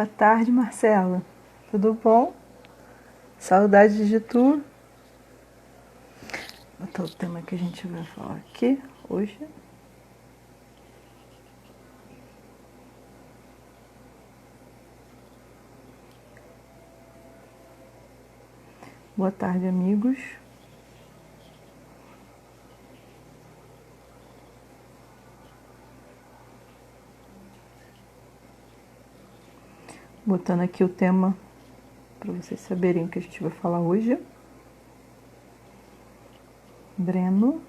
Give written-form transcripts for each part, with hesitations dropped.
Boa tarde, Marcela. Tudo bom? Saudades de tu. Botar o tema que a gente vai falar aqui hoje. Boa tarde, amigos. Botando aqui o tema para vocês saberem o que a gente vai falar hoje. Breno.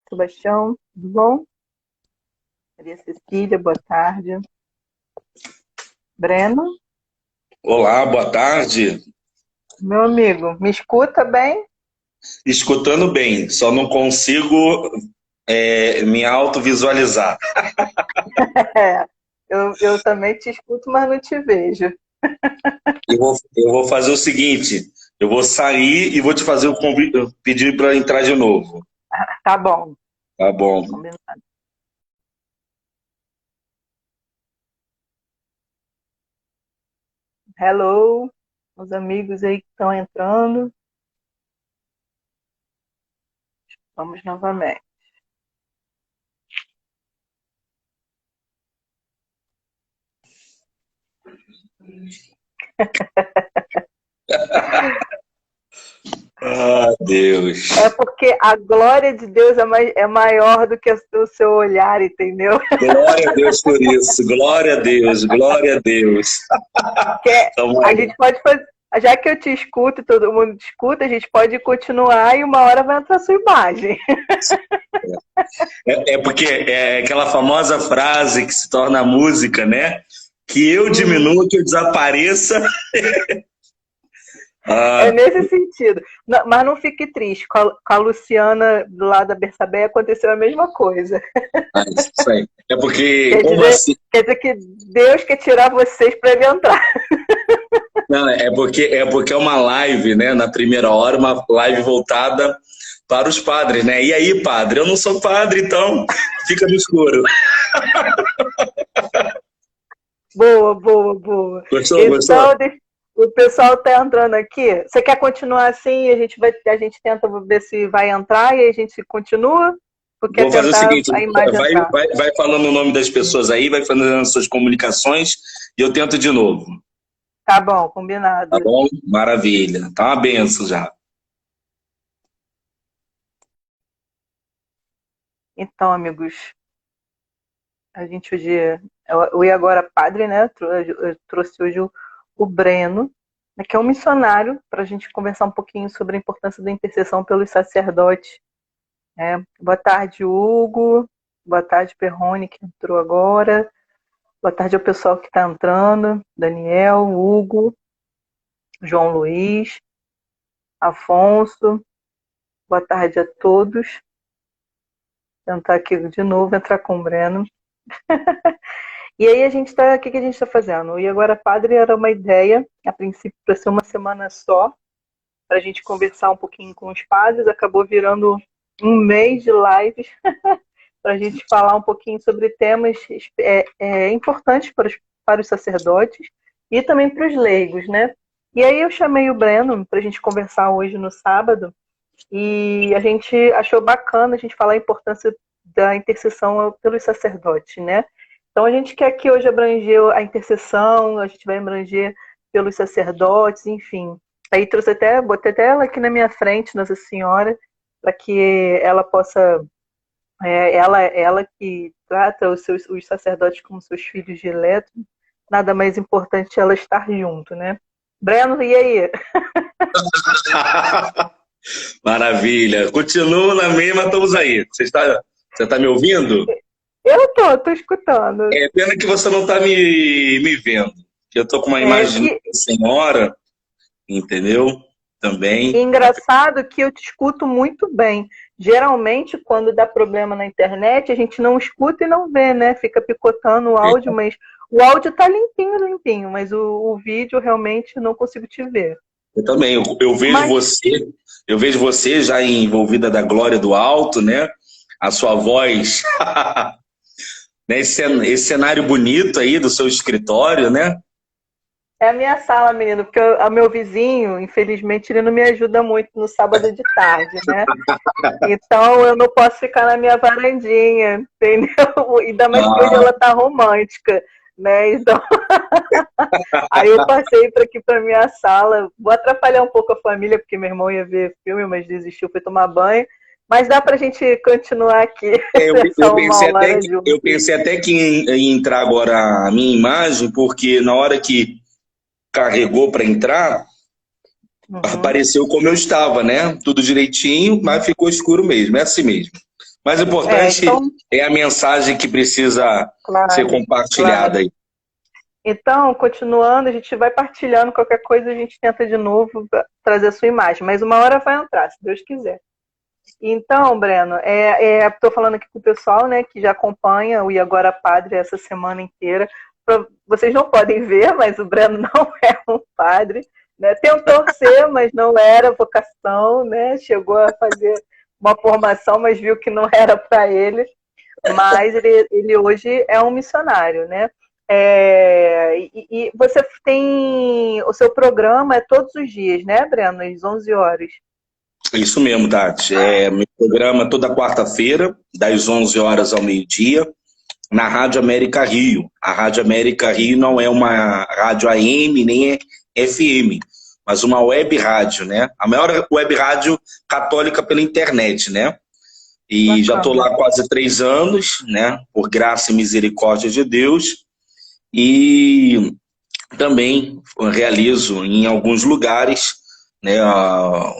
Sebastião, tudo bom? Maria Cecília, boa tarde. Breno. Olá, boa tarde. Meu amigo, me escuta bem? Escutando bem, só não consigo me autovisualizar. É, eu também te escuto, mas não te vejo. Eu vou fazer o seguinte, eu vou sair e vou te fazer o convite, pedir para entrar de novo. Tá bom, Tá bom. combinado. Hello, os amigos aí que estão entrando. Vamos novamente. Ah, É Deus. porque a glória de Deus é maior do que o seu olhar, entendeu? Glória a Deus por isso. Glória a Deus, glória a Deus. Que Então, a gente pode fazer, já que eu te escuto e todo mundo te escuta, a gente pode continuar e uma hora vai entrar a sua imagem. é porque é aquela famosa frase que se torna música, né? Que eu Uhum. diminua, que eu desapareça. É Ah, nesse sentido. Mas não fique triste. Com a Luciana do lado da Berçabé aconteceu a mesma coisa. isso aí. É porque, Quer como dizer, assim? quer dizer que Deus quer tirar vocês para ele entrar. Não, é porque é uma live, né? Na primeira hora, uma live voltada para os padres, né? E aí, padre? Eu não sou padre, então fica no escuro. Boa, boa, boa. Gostou? Gostou? Então, o pessoal está entrando aqui. Você quer continuar assim? A gente tenta ver se vai entrar e a gente continua? Ou quer Vou fazer o tentar seguinte: a imagem vai, entrar? vai, vai falando o nome das pessoas aí, vai fazendo as suas comunicações e eu tento de novo. Tá bom, Tá combinado. bom? Maravilha. Tá uma benção já. Então, amigos, a gente hoje. Eu ia agora padre, né? Eu trouxe hoje o Breno, né, que é um missionário, para a gente conversar um pouquinho sobre a importância da intercessão pelos sacerdotes. Né? Boa tarde, Hugo. Boa tarde, Perrone, que entrou agora. Boa tarde ao pessoal que está entrando. Daniel, Hugo, João Luiz, Afonso. Boa tarde a todos. Tentar aqui de novo entrar com o Breno. E aí a gente está, o que a gente está fazendo? E agora padre era uma ideia, a princípio para ser uma semana só, para a gente conversar um pouquinho com os padres. Acabou virando um mês de lives para a gente falar um pouquinho sobre temas importantes para os sacerdotes e também para os leigos, né? E aí eu chamei o Breno para a gente conversar hoje no sábado e a gente achou bacana a gente falar a importância da intercessão pelos sacerdotes, né? Então a gente quer aqui hoje abranger a intercessão, a gente vai abranger pelos sacerdotes, enfim. Aí botei até ela aqui na minha frente, Nossa Senhora, para que ela possa ela que trata os sacerdotes como seus filhos diletos, nada mais importante ela estar junto, né? Breno, e aí? Maravilha. Continuo na mesma, estamos aí. Você está me ouvindo? Eu tô escutando. É pena que você não está me vendo. Eu estou com uma É, imagem e, da senhora, entendeu? e Também. engraçado que eu te escuto muito bem. Geralmente, quando dá problema na internet, a gente não escuta e não vê, né? Fica picotando o áudio, mas o áudio tá limpinho, limpinho, mas o vídeo realmente não consigo te ver. Eu também. Eu vejo Mas você, eu vejo você já envolvida da glória do alto, né? a sua voz, né? Esse cenário bonito aí do seu escritório, né? É a minha sala, menino, porque o meu vizinho, infelizmente, ele não me ajuda muito no sábado de tarde, né? Então eu não posso ficar na minha varandinha, entendeu? Ainda mais que hoje Ah, ela tá romântica, né? Então aí eu passei para aqui para minha sala. Vou atrapalhar um pouco a família, porque meu irmão ia ver filme, mas desistiu, foi tomar banho. Mas dá para a gente continuar aqui, eu essa uma pensei até hora que, juntos. eu pensei até que ia entrar agora a minha imagem, porque na hora que carregou para entrar, Uhum. apareceu como eu estava, né? Tudo direitinho, mas ficou escuro mesmo, é assim mesmo. Mas o importante Então, é a mensagem que precisa ser claro, compartilhada claro. aí. Então, continuando, a gente vai partilhando qualquer coisa, a gente tenta de novo trazer a sua imagem, mas uma hora vai entrar, se Deus quiser. Então, Breno, estou falando aqui com o pessoal, né, que já acompanha o E Agora Padre essa semana inteira. Vocês não podem ver, mas o Breno não é um padre, né? Tentou ser, mas não era vocação, né? Chegou a fazer uma formação, mas viu que não era para ele. Mas ele hoje é um missionário, né? E você tem o seu programa é todos os dias, né, Breno? Às 11 horas. Isso mesmo, Tati. Meu programa toda quarta-feira, das 11 horas ao meio-dia, na Rádio América Rio. A Rádio América Rio não é uma rádio AM nem é FM, mas uma web rádio, né? A maior web rádio católica pela internet, né? E já estou Bacana. lá há quase 3 anos, né? Por graça e misericórdia de Deus. E também realizo em alguns lugares, né, o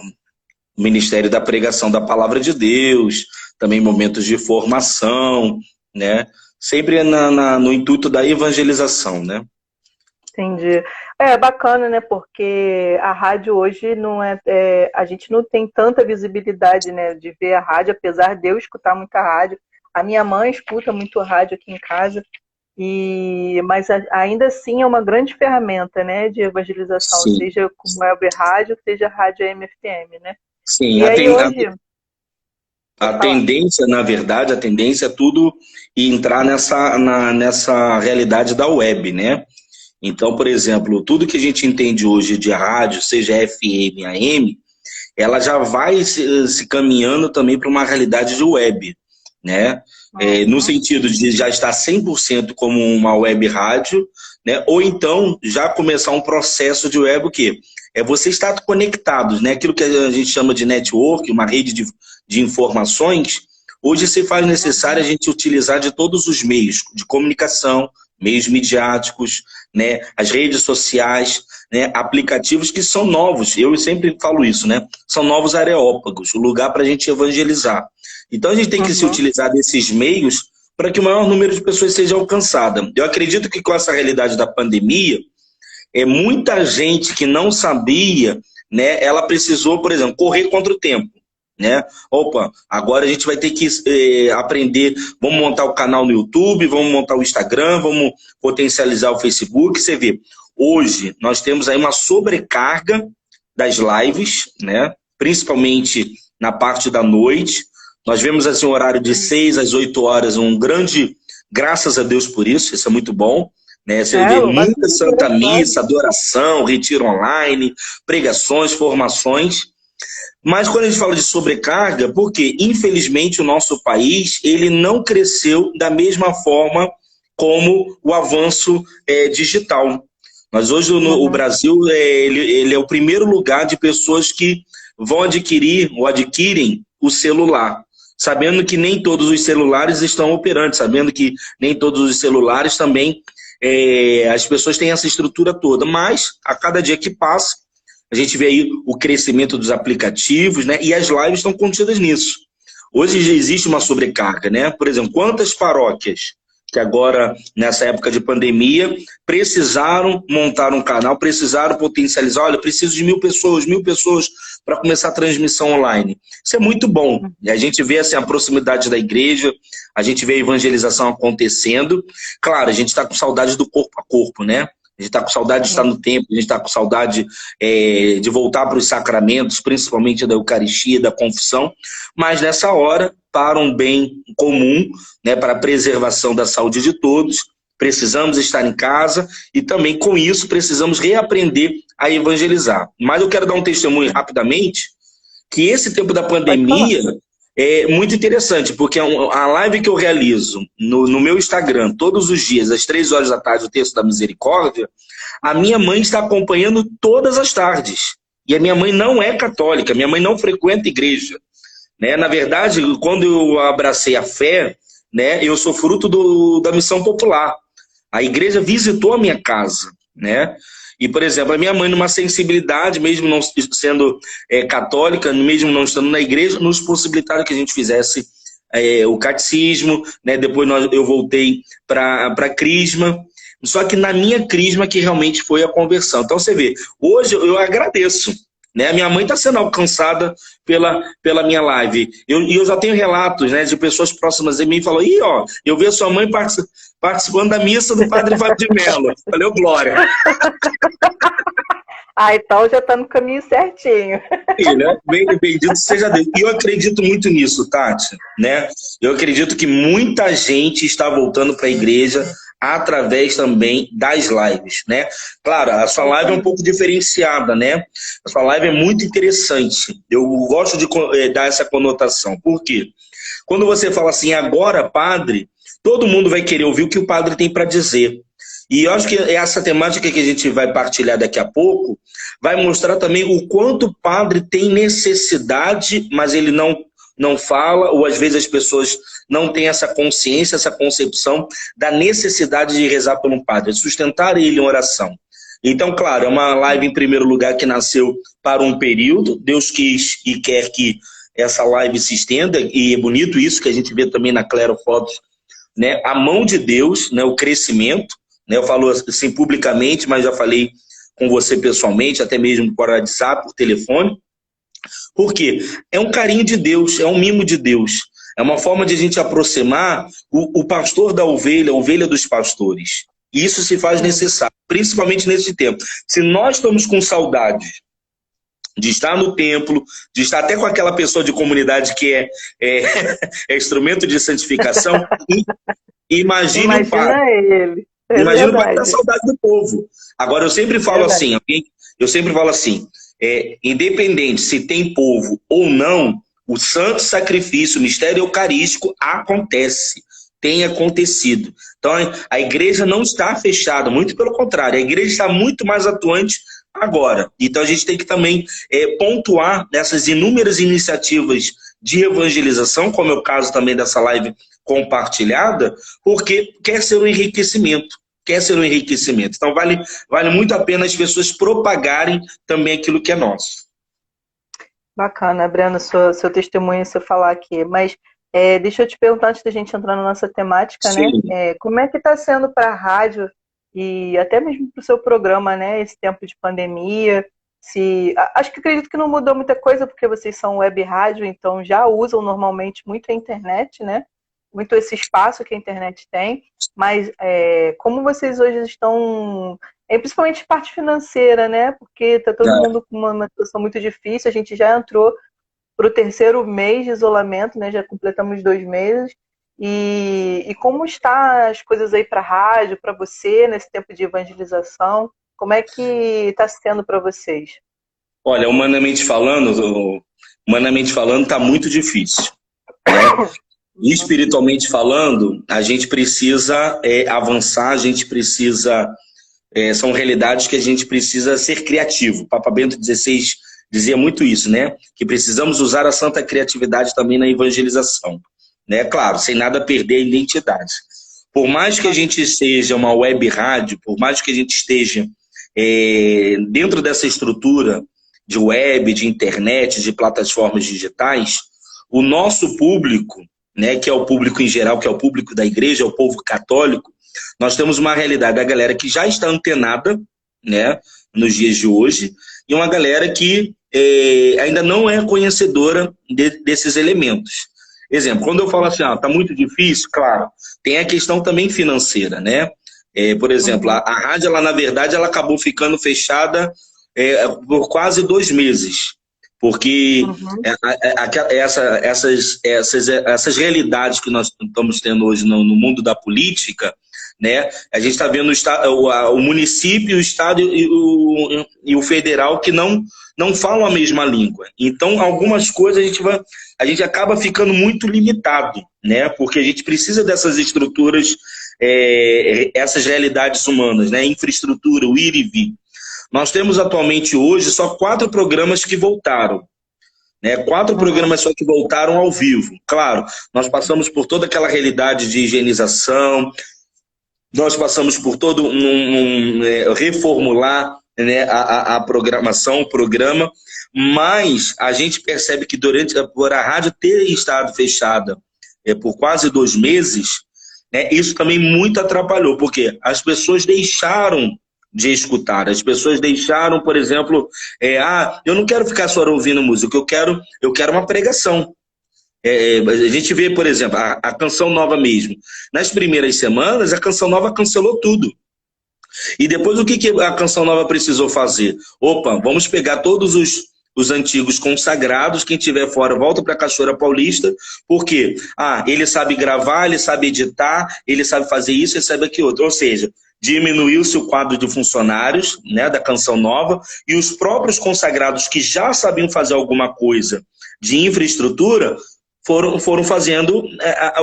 Ministério da Pregação da Palavra de Deus, também momentos de formação, né? Sempre no intuito da evangelização, né? Entendi. É bacana, né? Porque a rádio hoje não a gente não tem tanta visibilidade, né, de ver a rádio, apesar de eu escutar muita rádio. A minha mãe escuta muito rádio aqui em casa, mas ainda assim é uma grande ferramenta, né, de evangelização, Sim, seja como web rádio, seja rádio AM/FM, né? sim. E aí hoje, A pode falar. tendência, na verdade, a tendência é tudo entrar nessa realidade da web, né? Então, por exemplo, tudo que a gente entende hoje de rádio, seja FM, AM, ela já vai se caminhando também para uma realidade de web, né? No Uhum, sentido de já estar 100% como uma web rádio, né? Ou então já começar um processo de web, o quê? É você estar conectados, né? Aquilo que a gente chama de network, uma rede de informações. Hoje se faz necessário a gente utilizar de todos os meios de comunicação, meios midiáticos, né? As redes sociais, né? Aplicativos que são novos. Eu sempre falo isso, né? São novos areópagos, o lugar para a gente evangelizar. Então a gente tem que se uhum, utilizar desses meios para que o maior número de pessoas seja alcançada. Eu acredito que com essa realidade da pandemia, muita gente que não sabia, né, ela precisou, por exemplo, correr contra o tempo. Né? Opa, agora a gente vai ter que aprender, vamos montar o canal no YouTube, vamos montar o Instagram, vamos potencializar o Facebook. Você vê, hoje nós temos aí uma sobrecarga das lives, né? Principalmente na parte da noite. Nós vemos assim um horário de 6 às 8 horas, um grande, graças a Deus por isso é muito bom. Né? Você vê louvado muita seja Santa Deus, claro. Missa, adoração, retiro online, pregações, formações. Mas quando a gente fala de sobrecarga, porque infelizmente o nosso país ele não cresceu da mesma forma como o avanço digital. Mas hoje o Uhum, Brasil ele é o primeiro lugar de pessoas que vão adquirir ou adquirem o celular, sabendo que nem todos os celulares estão operantes, sabendo que nem todos os celulares também as pessoas têm essa estrutura toda, mas a cada dia que passa a gente vê aí o crescimento dos aplicativos, né? E as lives estão contidas nisso. Hoje já existe uma sobrecarga, né? Por exemplo, quantas paróquias que agora, nessa época de pandemia, precisaram montar um canal, precisaram potencializar, olha, preciso de 1.000 pessoas para começar a transmissão online. Isso é muito bom. E a gente vê assim, a proximidade da igreja, a gente vê a evangelização acontecendo. Claro, a gente está com saudade do corpo a corpo, né? A gente está com saudade de estar no templo, a gente está com saudade de voltar para os sacramentos, principalmente da Eucaristia, da confissão, mas nessa hora, para um bem comum, né, para a preservação da saúde de todos, precisamos estar em casa e também com isso precisamos reaprender a evangelizar. Mas eu quero dar um testemunho rapidamente, que esse tempo da pandemia é muito interessante, porque a live que eu realizo no meu Instagram, todos os dias, às 3 horas da tarde, o Terço da Misericórdia, a minha mãe está acompanhando todas as tardes. E a minha mãe não é católica, minha mãe não frequenta igreja. Né? Na verdade, quando eu abracei a fé, né, eu sou fruto da missão popular. A igreja visitou a minha casa, né? E, por exemplo, a minha mãe, numa sensibilidade, mesmo não sendo católica, mesmo não estando na igreja, nos possibilitaram que a gente fizesse o catecismo, né? Depois eu voltei para a crisma, só que na minha crisma que realmente foi a conversão. Então, você vê, hoje eu agradeço, né? A minha mãe está sendo alcançada pela minha live. E eu já tenho relatos, né, de pessoas próximas a mim que falam, ó, eu vi a sua mãe participando da missa do Padre Fábio de Mello. Valeu, Glória. Então já está no caminho certinho. Né? Bendito seja Deus. E eu acredito muito nisso, Tati. Né? Eu acredito que muita gente está voltando para a igreja através também das lives, né? Claro, a sua live é um pouco diferenciada, né? A sua live é muito interessante. Eu gosto de dar essa conotação. Por quê? Quando você fala assim, agora, padre, todo mundo vai querer ouvir o que o padre tem para dizer. E eu acho que essa temática que a gente vai partilhar daqui a pouco vai mostrar também o quanto o padre tem necessidade, mas ele não fala, ou às vezes as pessoas não têm essa consciência, essa concepção da necessidade de rezar por um padre, de sustentar ele em oração. Então, claro, é uma live em primeiro lugar que nasceu para um período, Deus quis e quer que essa live se estenda, e é bonito isso que a gente vê também na Clero Fotos, né? A mão de Deus, né? O crescimento, né? Eu falo assim publicamente, mas já falei com você pessoalmente, até mesmo por WhatsApp, por telefone. Por quê? É um carinho de Deus, é um mimo de Deus. É uma forma de a gente aproximar o pastor da ovelha, a ovelha dos pastores. E isso se faz necessário, principalmente nesse tempo. Se nós estamos com saudade de estar no templo, de estar até com aquela pessoa de comunidade que é instrumento de santificação, imagine o padre. Ele. Imagina o padre ter saudade do povo. Agora, eu sempre falo assim, independente se tem povo ou não, o santo sacrifício, o mistério eucarístico acontece, tem acontecido. Então, a igreja não está fechada, muito pelo contrário, a igreja está muito mais atuante agora. Então, a gente tem que também pontuar nessas inúmeras iniciativas de evangelização, como é o caso também dessa live compartilhada, porque quer ser um enriquecimento. Então, vale muito a pena as pessoas propagarem também aquilo que é nosso. Bacana, Breno, seu testemunho, seu falar aqui. Mas deixa eu te perguntar, antes da gente entrar na nossa temática, né? Como é que está sendo para a rádio e até mesmo para o seu programa, né? Esse tempo de pandemia? Acho que acredito que não mudou muita coisa, porque vocês são web rádio, então já usam normalmente muito a internet, né? Muito esse espaço que a internet tem. Mas como vocês hoje estão... principalmente parte financeira, né? Porque está todo mundo com uma situação muito difícil. A gente já entrou para o 3º mês de isolamento, né? Já completamos 2 meses. E como está as coisas aí para a rádio, para você, nesse tempo de evangelização? Como é que está sendo para vocês? Olha, humanamente falando, está muito difícil. Né? Espiritualmente falando, a gente precisa avançar, a gente precisa... são realidades que a gente precisa ser criativo. O Papa Bento XVI dizia muito isso, né? Que precisamos usar a santa criatividade também na evangelização. Né? Claro, sem nada perder a identidade. Por mais que a gente seja uma web rádio, por mais que a gente esteja dentro dessa estrutura de web, de internet, de plataformas digitais, o nosso público, né, que é o público em geral, que é o público da igreja, é o povo católico, nós temos uma realidade da galera que já está antenada, né, nos dias de hoje, e uma galera que ainda não é conhecedora desses elementos. Exemplo, quando eu falo assim, está muito difícil, claro, tem a questão também financeira, né? Por exemplo, a rádio, ela, na verdade, ela acabou ficando fechada por quase 2 meses, porque Uhum. essas realidades que nós estamos tendo hoje no mundo da política, né? A gente está vendo o município, o estado e o federal que não falam a mesma língua. Então, algumas coisas a gente acaba ficando muito limitado, né? Porque a gente precisa dessas estruturas, essas realidades humanas, né? Infraestrutura, o ir e vir. Nós temos atualmente hoje só 4 programas que voltaram, né? 4 programas só que voltaram ao vivo. Claro, nós passamos por toda aquela realidade de higienização, nós passamos por todo reformular, né, a programação, o programa, mas a gente percebe que por a rádio ter estado fechada por quase 2 meses, né, isso também muito atrapalhou, porque as pessoas deixaram de escutar, as pessoas deixaram, por exemplo, eu não quero ficar só ouvindo música, eu quero uma pregação. A gente vê, por exemplo, a Canção Nova mesmo. Nas primeiras semanas, a Canção Nova cancelou tudo. E depois o que a Canção Nova precisou fazer? Opa, vamos pegar todos os antigos consagrados, quem estiver fora volta para a Cachoeira Paulista, porque ele sabe gravar, ele sabe editar, ele sabe fazer isso, ele sabe aquilo outro. Ou seja, diminuiu-se o quadro de funcionários, né, da Canção Nova, e os próprios consagrados que já sabiam fazer alguma coisa de infraestrutura foram fazendo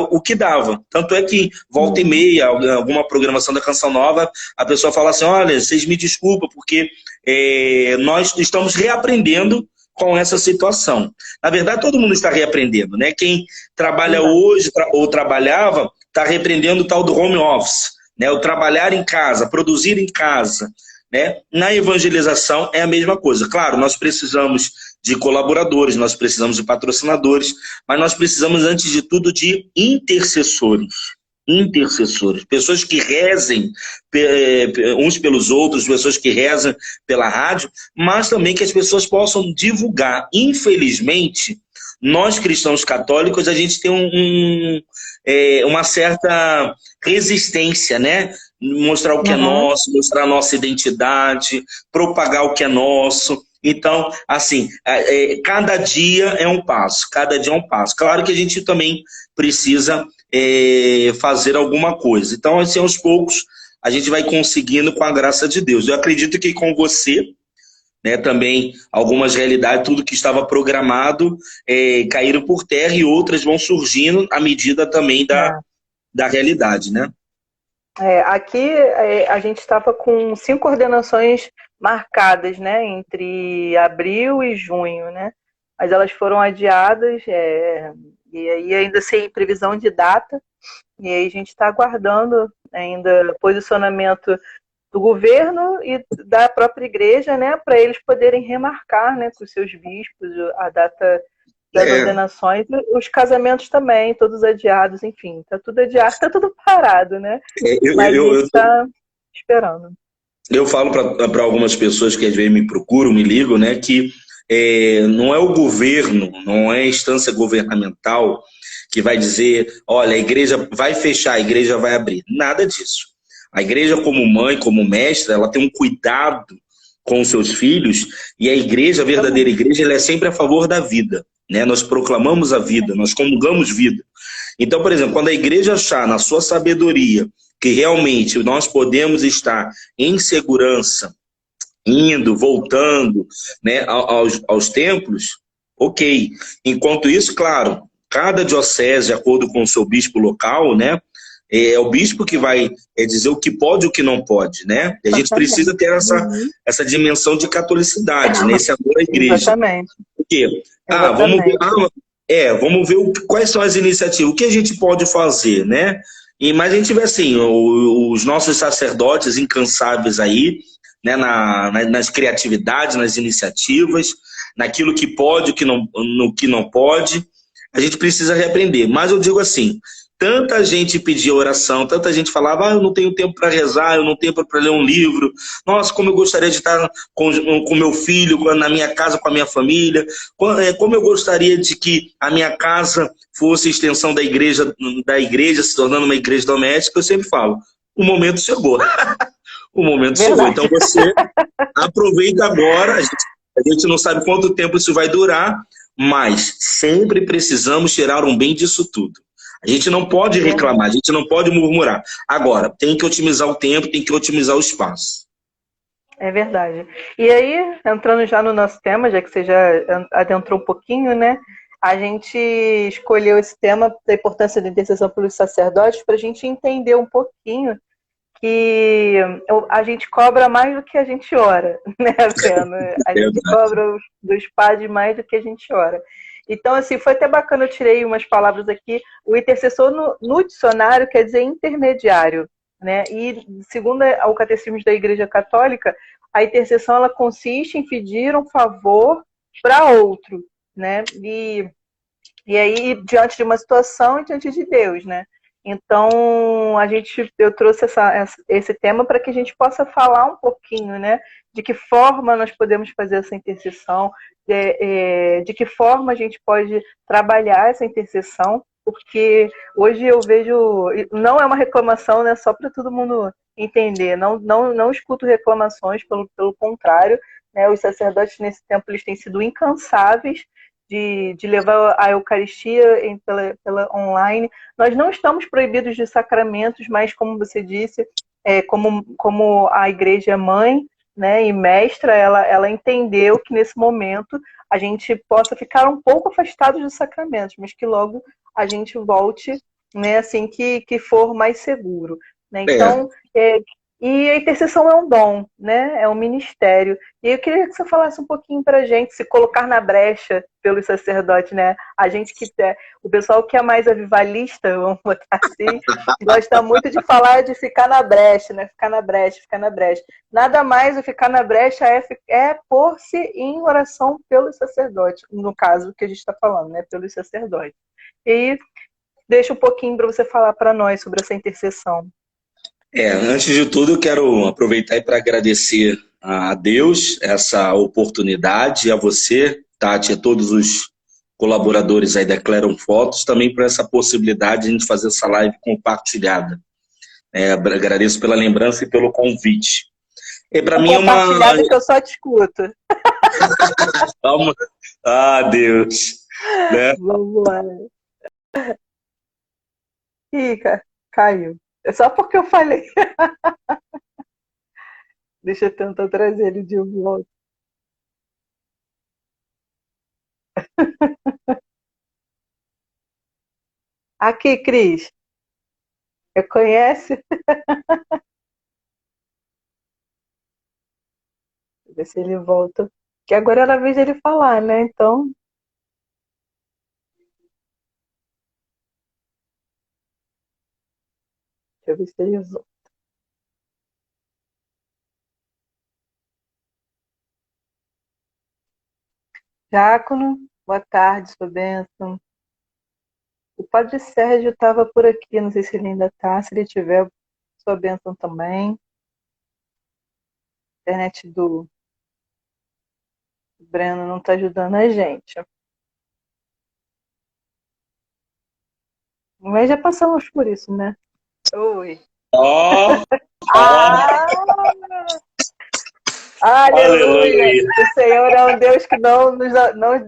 o que dava. Tanto é que, volta e meia, alguma programação da Canção Nova, a pessoa fala assim, olha, vocês me desculpam, porque nós estamos reaprendendo com essa situação. Na verdade, todo mundo está reaprendendo, né? Quem trabalha hoje ou trabalhava, está reaprendendo o tal do home office, né? O trabalhar em casa, produzir em casa, né? Na evangelização é a mesma coisa. Claro, nós precisamos de colaboradores, nós precisamos de patrocinadores, mas nós precisamos, antes de tudo, de intercessores. Intercessores, pessoas que rezem uns pelos outros, pessoas que rezem pela rádio, mas também que as pessoas possam divulgar. Infelizmente, nós cristãos católicos, a gente tem uma certa resistência, né? Mostrar o que é nosso, mostrar a nossa identidade, propagar o que é nosso. Então, assim, cada dia é um passo, cada dia é um passo. Claro que a gente também precisa fazer alguma coisa. Então, assim, aos poucos, a gente vai conseguindo com a graça de Deus. Eu acredito que com você, né, também, algumas realidades, tudo que estava programado, caíram por terra e outras vão surgindo à medida também da realidade, né? Aqui a gente estava com 5 ordenações marcadas, né, entre abril e junho, né? Mas elas foram adiadas, e aí ainda sem previsão de data, e aí a gente está aguardando ainda posicionamento do governo e da própria igreja, né, para eles poderem remarcar, né, com os seus bispos a data das ordenações, os casamentos também, todos adiados, enfim, tá tudo adiado, tá tudo parado, né? Mas a gente está esperando. Eu falo para algumas pessoas que às vezes me procuram, me ligam, né, que não é o governo, não é a instância governamental que vai dizer, olha, a igreja vai fechar, a igreja vai abrir. Nada disso. A igreja, como mãe, como mestra, ela tem um cuidado com os seus filhos, e a igreja, a verdadeira igreja, ela é sempre a favor da vida, né? Nós proclamamos a vida, nós comungamos vida. Então, por exemplo, quando a igreja achar na sua sabedoria que realmente nós podemos estar em segurança, indo, voltando, né, aos templos, ok. Enquanto isso, claro, cada diocese, de acordo com o seu bispo local, né, é o bispo que vai dizer o que pode e o que não pode, né? E a gente precisa ter essa dimensão de catolicidade, né, esse amor à igreja. Exatamente. Por quê? Vamos ver quais são as iniciativas, o que a gente pode fazer, né? Mas a gente vê assim, os nossos sacerdotes incansáveis aí, né, nas criatividades, nas iniciativas, naquilo que pode, no que não pode, a gente precisa reaprender. Mas eu digo assim, tanta gente pedia oração, tanta gente falava, eu não tenho tempo para rezar, eu não tenho tempo para ler um livro, nossa, como eu gostaria de estar com meu filho, na minha casa, com a minha família, como eu gostaria de que a minha casa fosse extensão da igreja, se tornando uma igreja doméstica. Eu sempre falo, o momento chegou. O momento chegou. Verdade. Então você aproveita agora. A gente não sabe quanto tempo isso vai durar, mas sempre precisamos tirar um bem disso tudo. A gente não pode reclamar, a Verdade. gente não pode murmurar. Agora, tem que otimizar o tempo, tem que otimizar o espaço. É verdade. E aí, entrando já no nosso tema, já que você já adentrou um pouquinho, né? A gente escolheu esse tema da importância da intercessão pelos sacerdotes para a gente entender um pouquinho que a gente cobra mais do que a gente ora, né, Breno? A gente Verdade. cobra dos padres mais do que a gente ora. Então, assim, foi até bacana, eu tirei umas palavras aqui. O intercessor no dicionário quer dizer intermediário, né? E segundo o Catecismo da Igreja Católica, a intercessão ela consiste em pedir um favor para outro, né? E aí, diante de uma situação e diante de Deus, né? Então, eu trouxe esse tema para que a gente possa falar um pouquinho, né? De que forma nós podemos fazer essa intercessão, de que forma a gente pode trabalhar essa intercessão, porque hoje eu vejo, não é uma reclamação, né? Só para todo mundo entender, não escuto reclamações, pelo contrário, né? Os sacerdotes nesse tempo eles têm sido incansáveis de levar a Eucaristia pela online. Nós não estamos proibidos de sacramentos, mas, como você disse, como a igreja é mãe, né, e mestra, ela entendeu que nesse momento a gente possa ficar um pouco afastado dos sacramentos, mas que logo a gente volte, né, assim que for mais seguro. Né? É, Então, e a intercessão é um dom, né? É um ministério. E eu queria que você falasse um pouquinho para a gente, se colocar na brecha pelos sacerdotes, né? A gente o pessoal que é mais avivalista, vamos botar assim, gosta muito de falar de ficar na brecha, né? Ficar na brecha, ficar na brecha. Nada mais o ficar na brecha é pôr-se em oração pelos sacerdotes, no caso que a gente está falando, né? Pelos sacerdotes. E deixa um pouquinho para você falar para nós sobre essa intercessão. antes de tudo, eu quero aproveitar para agradecer a Deus essa oportunidade, a você, Tati, a todos os colaboradores aí da Declaram Fotos, também por essa possibilidade de a gente fazer essa live compartilhada. Agradeço pela lembrança e pelo convite. Para O mim é compartilhado é que eu só te escuto. Ah, Deus, né? Vamos lá. Ih, caiu. É só porque eu falei. Deixa eu tentar trazer ele de volta. Aqui, Cris. Reconhece? Deixa eu ver se ele volta. Que agora era a vez dele falar, né? Então, deixa eu ver se ele volta. Diácono, boa tarde, sua bênção. O padre Sérgio estava por aqui, não sei se ele ainda está. Se ele tiver, sua bênção também. A internet do Breno não está ajudando a gente. Mas já passamos por isso, né? Oi. Ó, ó, Ah! Aleluia! aleluia. O Senhor é um Deus que não nos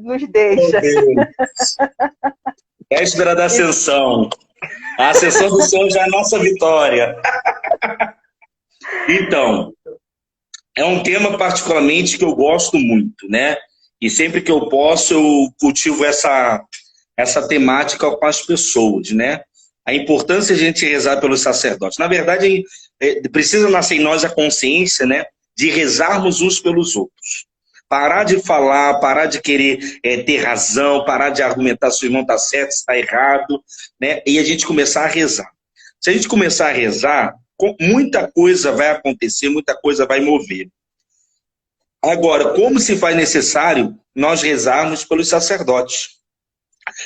Meu deixa. Deus. Véspera da Ascensão. A Ascensão do Senhor já é a nossa vitória. Então, é um tema particularmente que eu gosto muito, né? E sempre que eu posso, eu cultivo essa temática com as pessoas, né? A importância de a gente rezar pelos sacerdotes. Na verdade, precisa nascer em nós a consciência, né? De rezarmos uns pelos outros. Parar de falar, parar de querer ter razão, parar de argumentar se o irmão está certo, se está errado, né? E a gente começar a rezar. Se a gente começar a rezar, muita coisa vai acontecer, muita coisa vai mover. Agora, como se faz necessário nós rezarmos pelos sacerdotes?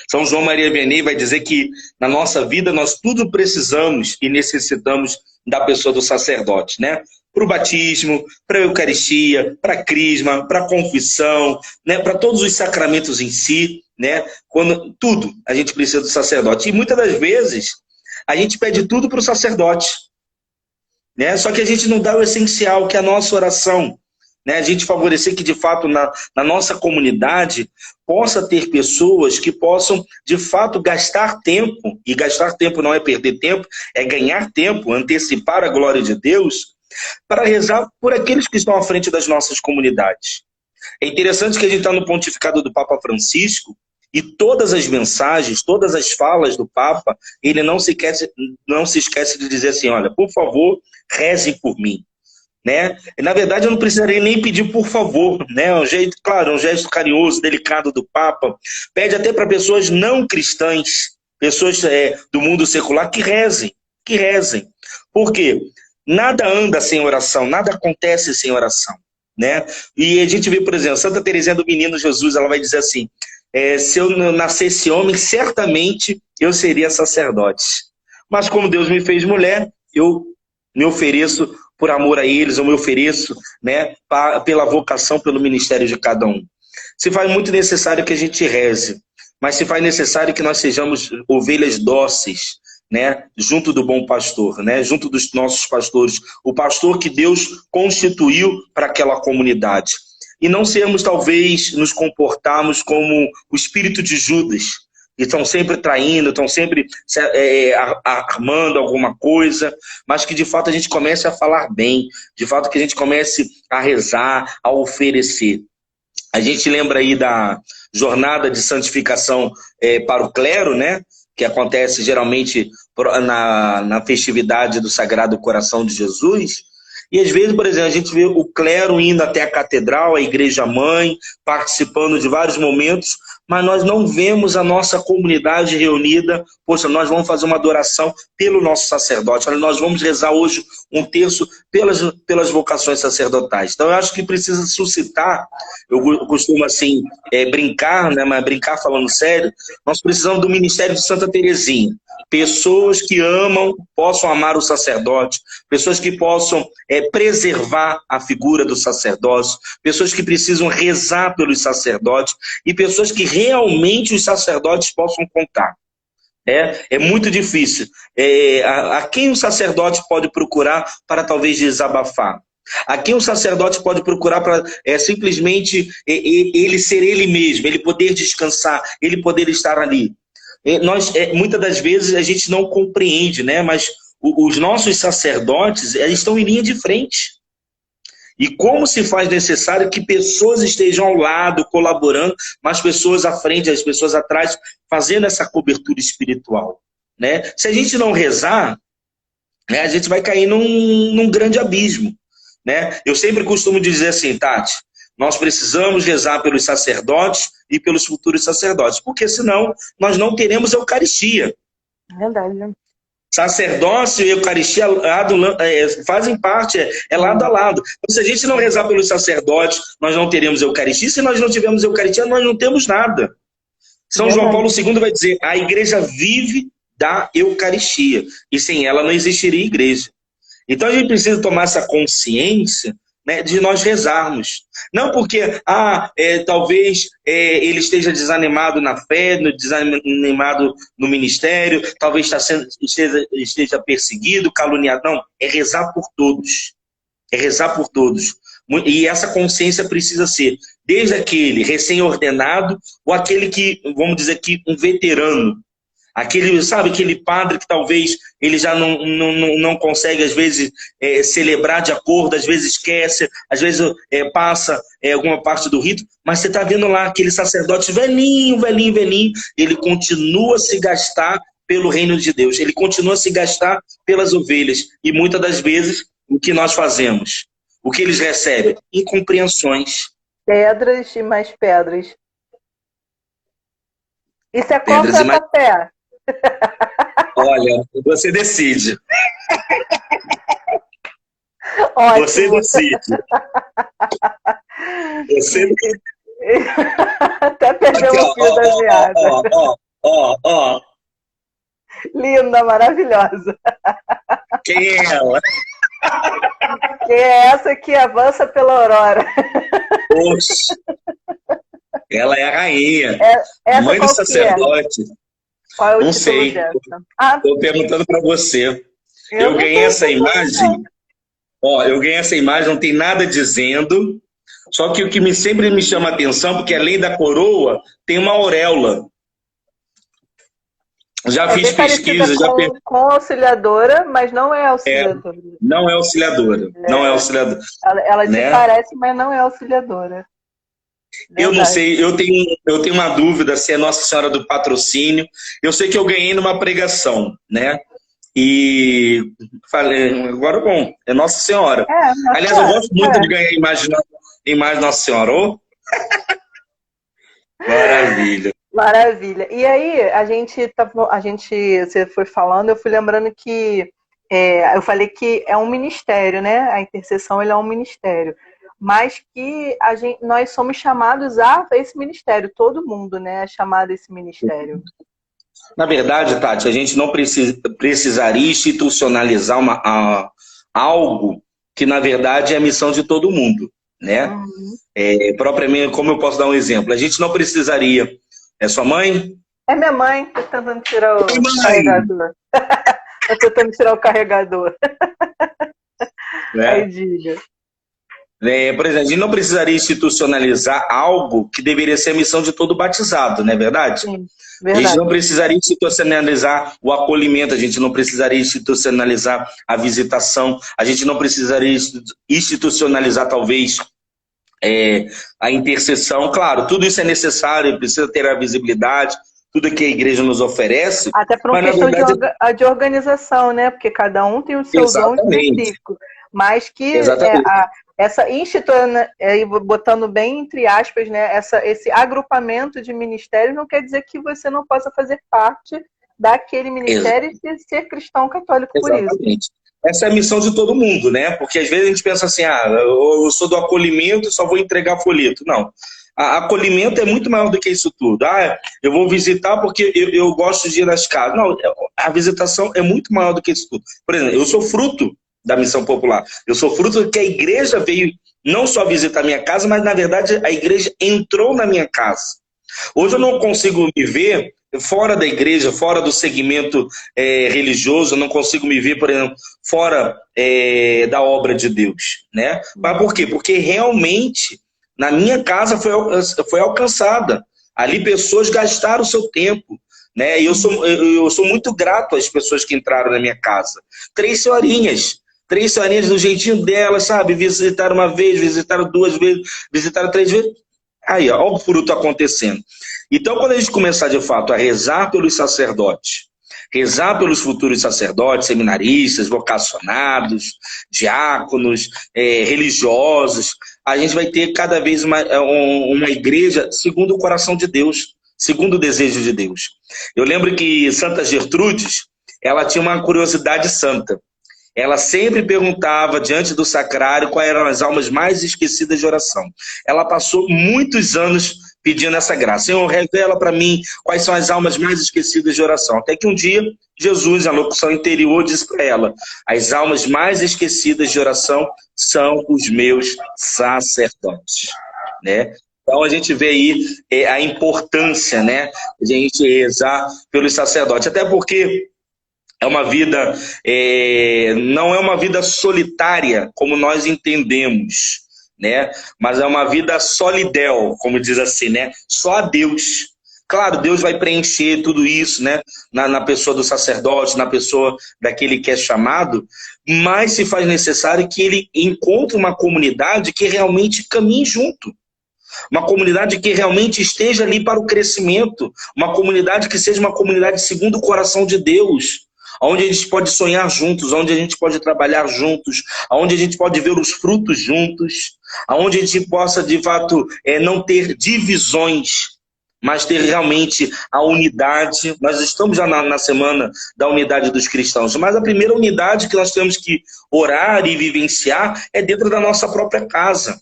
São João Maria Vianney vai dizer que na nossa vida nós tudo precisamos e necessitamos da pessoa do sacerdote, né? Para o batismo, para a Eucaristia, para a crisma, para a confissão, né? Para todos os sacramentos em si, né? Tudo a gente precisa do sacerdote. E muitas das vezes a gente pede tudo para o sacerdote. né? Só que a gente não dá o essencial, que é a nossa oração, né? A gente favorecer que, de fato, na nossa comunidade possa ter pessoas que possam, de fato, gastar tempo, e gastar tempo não é perder tempo, é ganhar tempo, antecipar a glória de Deus, para rezar por aqueles que estão à frente das nossas comunidades. É interessante que a gente está no pontificado do Papa Francisco, e todas as mensagens, todas as falas do Papa, ele não se esquece de dizer assim, olha, por favor, rezem por mim. Né? E, na verdade, eu não precisaria nem pedir por favor, né? Um jeito, claro, um gesto carinhoso, delicado do Papa. Pede até para pessoas não cristãs, pessoas do mundo secular, que rezem, que rezem. Por quê? Nada anda sem oração, nada acontece sem oração, né? E a gente vê, por exemplo, Santa Teresinha do Menino Jesus, ela vai dizer assim, se eu nascesse homem, certamente eu seria sacerdote. Mas como Deus me fez mulher, eu me ofereço por amor a eles, eu me ofereço, né, pela vocação, pelo ministério de cada um. Se faz muito necessário que a gente reze, mas se faz necessário que nós sejamos ovelhas dóceis, né, junto do bom pastor, né, junto dos nossos pastores, o pastor que Deus constituiu para aquela comunidade. E não sermos, talvez, nos comportarmos como o espírito de Judas, que estão sempre traindo, estão sempre armando alguma coisa, mas que de fato a gente comece a falar bem, de fato que a gente comece a rezar, a oferecer. A gente lembra aí da jornada de santificação para o clero, né? Que acontece geralmente na festividade do Sagrado Coração de Jesus. E às vezes, por exemplo, a gente vê o clero indo até a catedral, a igreja-mãe, participando de vários momentos, mas nós não vemos a nossa comunidade reunida. Poxa, nós vamos fazer uma adoração pelo nosso sacerdote, nós vamos rezar hoje um terço pelas vocações sacerdotais. Então eu acho que precisa suscitar, eu costumo assim brincar, né, mas brincar falando sério, nós precisamos do ministério de Santa Teresinha. Pessoas que amam, possam amar o sacerdote, pessoas que possam preservar a figura do sacerdócio, pessoas que precisam rezar pelos sacerdotes e pessoas que realmente os sacerdotes possam contar. É muito difícil. A quem o sacerdote pode procurar para talvez desabafar? A quem o sacerdote pode procurar para simplesmente ele ser ele mesmo, ele poder descansar, ele poder estar ali? Muitas das vezes a gente não compreende, né? Mas os nossos sacerdotes estão em linha de frente. E como se faz necessário que pessoas estejam ao lado, colaborando, mas pessoas à frente, as pessoas atrás, fazendo essa cobertura espiritual. Né? Se a gente não rezar, né, a gente vai cair num grande abismo. Né? Eu sempre costumo dizer assim, Tati, nós precisamos rezar pelos sacerdotes e pelos futuros sacerdotes, porque senão nós não teremos Eucaristia. Verdade. Sacerdócio e Eucaristia fazem parte, lado a lado. Então, se a gente não rezar pelos sacerdotes, nós não teremos Eucaristia. Se nós não tivermos Eucaristia, nós não temos nada. São João Paulo II vai dizer, a igreja vive da Eucaristia, e sem ela não existiria igreja. Então a gente precisa tomar essa consciência, né, de nós rezarmos. Não porque talvez ele esteja desanimado na fé, desanimado no ministério, talvez esteja perseguido, caluniado. Não, é rezar por todos. É rezar por todos. E essa consciência precisa ser desde aquele recém-ordenado ou aquele que, vamos dizer aqui, um veterano. Aquele padre que talvez ele já não consegue, às vezes, celebrar de acordo, às vezes esquece, às vezes passa alguma parte do rito, mas você está vendo lá aquele sacerdote velhinho, ele continua a se gastar pelo reino de Deus, ele continua a se gastar pelas ovelhas, e muitas das vezes, o que nós fazemos? O que eles recebem? Incompreensões. Pedras e mais pedras. Isso é copo ou café? Olha, você decide. Ótimo. Você decide. Até perdeu o fio da meada. Ó. Linda, maravilhosa. Quem é ela? Quem é essa que avança pela aurora? Poxa. Ela é a rainha. Mãe do sacerdote. Qual é o não sei. Estou perguntando para você. Eu ganhei essa imagem. Ó, eu ganhei essa imagem, não tem nada dizendo. Só que o que sempre me chama a atenção, porque além da coroa, tem uma auréola. Já É fiz bem parecida pesquisa, com auxiliadora, mas não é auxiliadora. não é auxiliadora. Não é É, auxiliadora, ela te né? parece, mas não é auxiliadora. Eu não Verdade. sei, eu tenho uma dúvida se é Nossa Senhora do Patrocínio. Eu sei que eu ganhei numa pregação, né? E falei, agora bom, é Nossa Senhora. É, Nossa Aliás, eu Senhora. gosto muito de ganhar imagem Nossa Senhora. Ô, maravilha. Maravilha. E aí, você foi falando, eu fui lembrando que eu falei que é um ministério, né? A intercessão ele é um ministério, mas que nós somos chamados a esse ministério, todo mundo, né? É chamado a esse ministério. Na verdade, Tati, a gente não precisaria institucionalizar algo que, na verdade, é a missão de todo mundo, né? Uhum. Propriamente, como eu posso dar um exemplo? A gente não precisaria... É sua mãe? É minha mãe, tô tentando tirar Oi, o mãe! carregador. Tô tentando tirar o carregador. Aí Né? diga. Por exemplo, a gente não precisaria institucionalizar algo que deveria ser a missão de todo batizado, não é verdade? Sim, A gente verdade. não precisaria institucionalizar o acolhimento, a gente não precisaria institucionalizar a visitação, a gente não precisaria institucionalizar, talvez, a intercessão. Claro, tudo isso é necessário, precisa ter a visibilidade, tudo que a igreja nos oferece, Até por uma mas, na questão verdade, de organização, né? Porque cada um tem o seu dom exatamente, específico. Mas que exatamente. essa botando bem entre aspas, né? Esse agrupamento de ministérios não quer dizer que você não possa fazer parte daquele ministério e ser cristão católico por isso. Exatamente. Essa é a missão de todo mundo, né? Porque às vezes a gente pensa assim, eu sou do acolhimento e só vou entregar folheto. Não. Acolhimento é muito maior do que isso tudo. Eu vou visitar porque eu gosto de ir nas casas. Não, a visitação é muito maior do que isso tudo. Por exemplo, eu sou fruto da missão popular. Eu sou fruto que a igreja veio não só visitar minha casa, mas na verdade a igreja entrou na minha casa. Hoje eu não consigo me ver fora da igreja, fora do segmento religioso, eu não consigo me ver, por exemplo, fora da obra de Deus, né? Mas por quê? Porque realmente na minha casa foi alcançada. Ali pessoas gastaram o seu tempo, né? E eu sou muito grato às pessoas que entraram na minha casa. Três senhorinhas do jeitinho delas, sabe? Visitaram uma vez, visitaram duas vezes, visitaram três vezes. Aí, ó, olha o fruto acontecendo. Então, quando a gente começar, de fato, a rezar pelos sacerdotes, rezar pelos futuros sacerdotes, seminaristas, vocacionados, diáconos, religiosos, a gente vai ter cada vez uma igreja segundo o coração de Deus, segundo o desejo de Deus. Eu lembro que Santa Gertrudes, ela tinha uma curiosidade santa. Ela sempre perguntava diante do sacrário quais eram as almas mais esquecidas de oração. Ela passou muitos anos pedindo essa graça. Senhor, revela para mim quais são as almas mais esquecidas de oração. Até que um dia, Jesus, na locução interior, disse para ela: as almas mais esquecidas de oração são os meus sacerdotes. Né? Então a gente vê aí a importância, né, de a gente rezar pelos sacerdotes. Até porque é uma vida, não é uma vida solitária, como nós entendemos, né? Mas é uma vida solidel, como diz assim, né? Só a Deus. Claro, Deus vai preencher tudo isso, né? Na pessoa do sacerdote, na pessoa daquele que é chamado, mas se faz necessário que ele encontre uma comunidade que realmente caminhe junto. Uma comunidade que realmente esteja ali para o crescimento. Uma comunidade que seja uma comunidade segundo o coração de Deus. Onde a gente pode sonhar juntos, onde a gente pode trabalhar juntos, onde a gente pode ver os frutos juntos, onde a gente possa, de fato, não ter divisões, mas ter realmente a unidade. Nós estamos já na semana da unidade dos cristãos, mas a primeira unidade que nós temos que orar e vivenciar é dentro da nossa própria casa.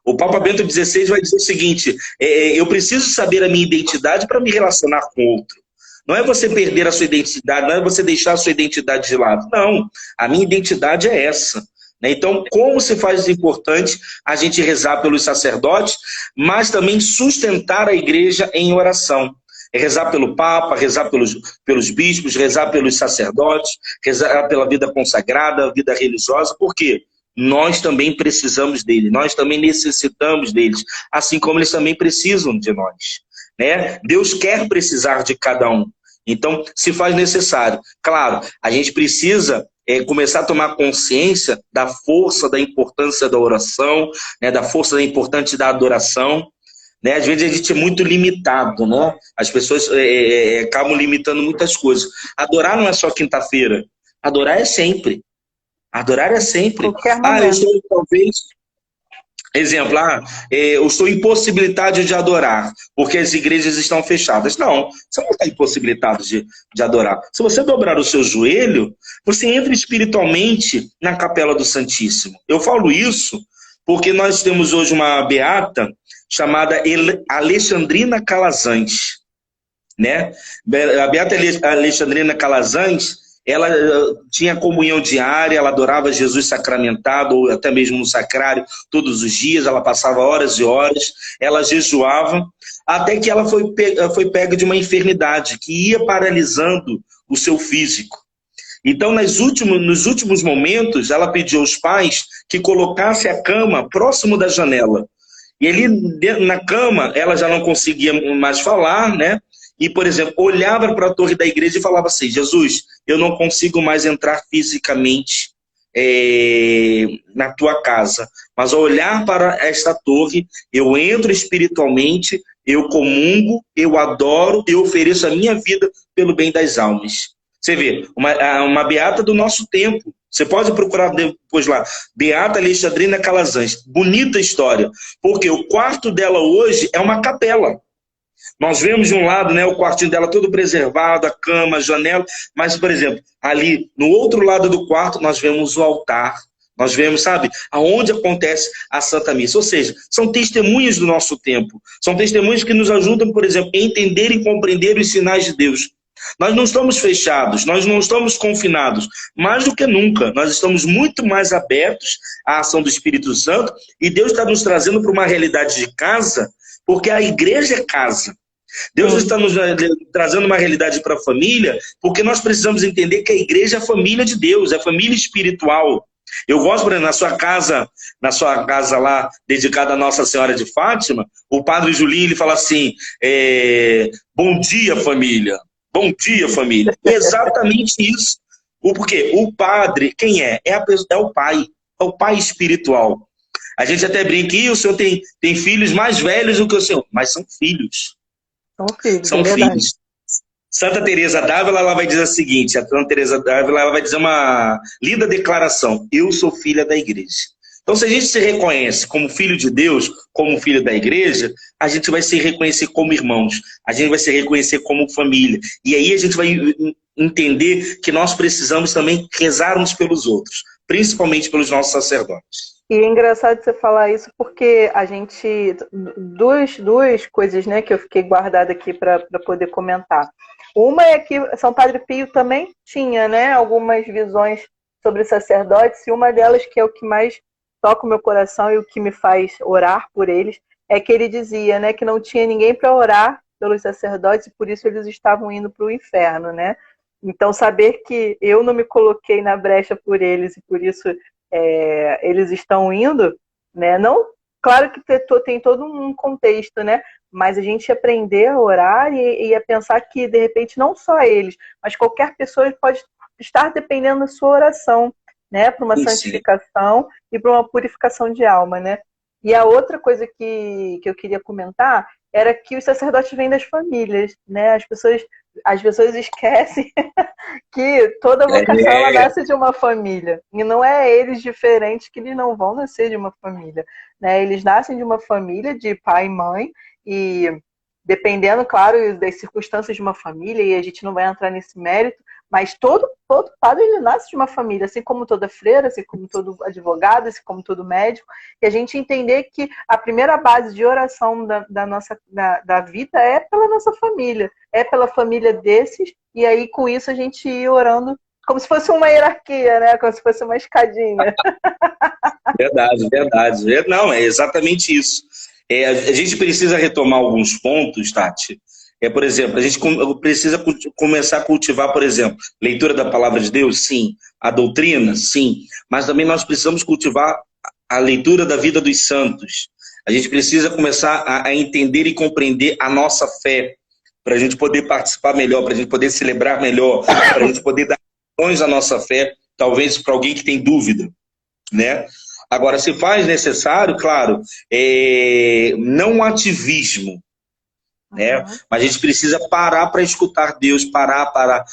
O Papa Bento XVI vai dizer o seguinte: eu preciso saber a minha identidade para me relacionar com o outro. Não é você perder a sua identidade, não é você deixar a sua identidade de lado. Não, a minha identidade é essa. Então, como se faz importante a gente rezar pelos sacerdotes, mas também sustentar a igreja em oração. Rezar pelo Papa, rezar pelos bispos, rezar pelos sacerdotes, rezar pela vida consagrada, vida religiosa. Por quê? nós também precisamos dele, nós também necessitamos deles, assim como eles também precisam de nós, né? Deus quer precisar de cada um, então se faz necessário. Claro, a gente precisa começar a tomar consciência da força, da importância da oração, né? Da força, da importância da adoração, né? Às vezes a gente é muito limitado, né? As pessoas acabam limitando muitas coisas. Adorar não é só quinta-feira, adorar é sempre. Adorar é sempre. Qualquer Eu momento. estou, talvez, exemplo, eu estou impossibilitado de adorar, porque as igrejas estão fechadas. Não, você não está impossibilitado de adorar. Se você dobrar o seu joelho, você entra espiritualmente na capela do Santíssimo. Eu falo isso porque nós temos hoje uma beata chamada Alexandrina Calazans, né? A beata Alexandrina Calazans, ela tinha comunhão diária, ela adorava Jesus sacramentado, ou até mesmo no sacrário, todos os dias, ela passava horas e horas, ela jejuava, até que ela foi pega de uma enfermidade que ia paralisando o seu físico. Então, nos últimos momentos, ela pediu aos pais que colocasse a cama próximo da janela. E ali, na cama, ela já não conseguia mais falar, né? E, por exemplo, olhava para a torre da igreja e falava assim: Jesus, eu não consigo mais entrar fisicamente na tua casa, mas ao olhar para esta torre, eu entro espiritualmente, eu comungo, eu adoro, eu ofereço a minha vida pelo bem das almas. Você vê, uma beata do nosso tempo. Você pode procurar depois lá, Beata Alexandrina Calazans. Bonita história, porque o quarto dela hoje é uma capela. Nós vemos de um lado, né, o quartinho dela todo preservado, a cama, a janela, mas, por exemplo, ali no outro lado do quarto nós vemos o altar, nós vemos, sabe, aonde acontece a Santa Missa. Ou seja, são testemunhas do nosso tempo, são testemunhas que nos ajudam, por exemplo, a entender e compreender os sinais de Deus. Nós não estamos fechados, nós não estamos confinados, mais do que nunca, nós estamos muito mais abertos à ação do Espírito Santo, e Deus está nos trazendo para uma realidade de casa, porque a igreja é casa. Deus está nos trazendo uma realidade para a família, porque nós precisamos entender que a igreja é a família de Deus, é a família espiritual. Eu gosto, por exemplo, na sua casa lá, dedicada a Nossa Senhora de Fátima, o padre Julinho, ele fala assim, bom dia, família. Bom dia, família. Exatamente isso. Porque o padre, quem é? É o pai. É o pai espiritual. A gente até brinca que o senhor tem filhos mais velhos do que o senhor, mas são filhos. São filhos. Santa Teresa d'Ávila, ela vai dizer o seguinte, a Santa Teresa d'Ávila, ela vai dizer uma linda declaração: eu sou filha da igreja. Então, se a gente se reconhece como filho de Deus, como filho da igreja, a gente vai se reconhecer como irmãos, a gente vai se reconhecer como família. E aí a gente vai entender que nós precisamos também rezar uns pelos outros, principalmente pelos nossos sacerdotes. E é engraçado você falar isso porque a gente... Duas coisas, né, que eu fiquei guardada aqui para poder comentar. Uma é que São Padre Pio também tinha, né, algumas visões sobre sacerdotes, e uma delas, que é o que mais toca o meu coração e o que me faz orar por eles, é que ele dizia, né, que não tinha ninguém para orar pelos sacerdotes e por isso eles estavam indo para o inferno, né? Então, saber que eu não me coloquei na brecha por eles e por isso eles estão indo, né? Não, claro que tem todo um contexto, né? Mas a gente aprender a orar e a pensar que, de repente, não só eles, mas qualquer pessoa pode estar dependendo da sua oração, né, para uma santificação e para uma purificação de alma, né? E a outra coisa que eu queria comentar era que os sacerdotes vêm das famílias, né? As pessoas esquecem que toda vocação ela nasce de uma família. E não é eles diferentes que eles não vão nascer de uma família, né? Eles nascem de uma família de pai e mãe, e dependendo, claro, das circunstâncias de uma família, e a gente não vai entrar nesse mérito, mas todo padre ele nasce de uma família, assim como toda freira, assim como todo advogado, assim como todo médico, e a gente entender que a primeira base de oração da vida é pela nossa família, é pela família desses, e aí com isso a gente ir orando como se fosse uma hierarquia, né? Como se fosse uma escadinha. Verdade, verdade. Não, é exatamente isso. A gente precisa retomar alguns pontos, Tati, Por exemplo, a gente precisa começar a cultivar, por exemplo, leitura da palavra de Deus, sim. A doutrina, sim. Mas também nós precisamos cultivar a leitura da vida dos santos. A gente precisa começar a entender e compreender a nossa fé, para a gente poder participar melhor, para a gente poder celebrar melhor, para a gente poder dar razões à nossa fé, talvez para alguém que tem dúvida, né? Agora, se faz necessário, claro, não um ativismo, né? Mas a gente precisa parar para escutar Deus, parar para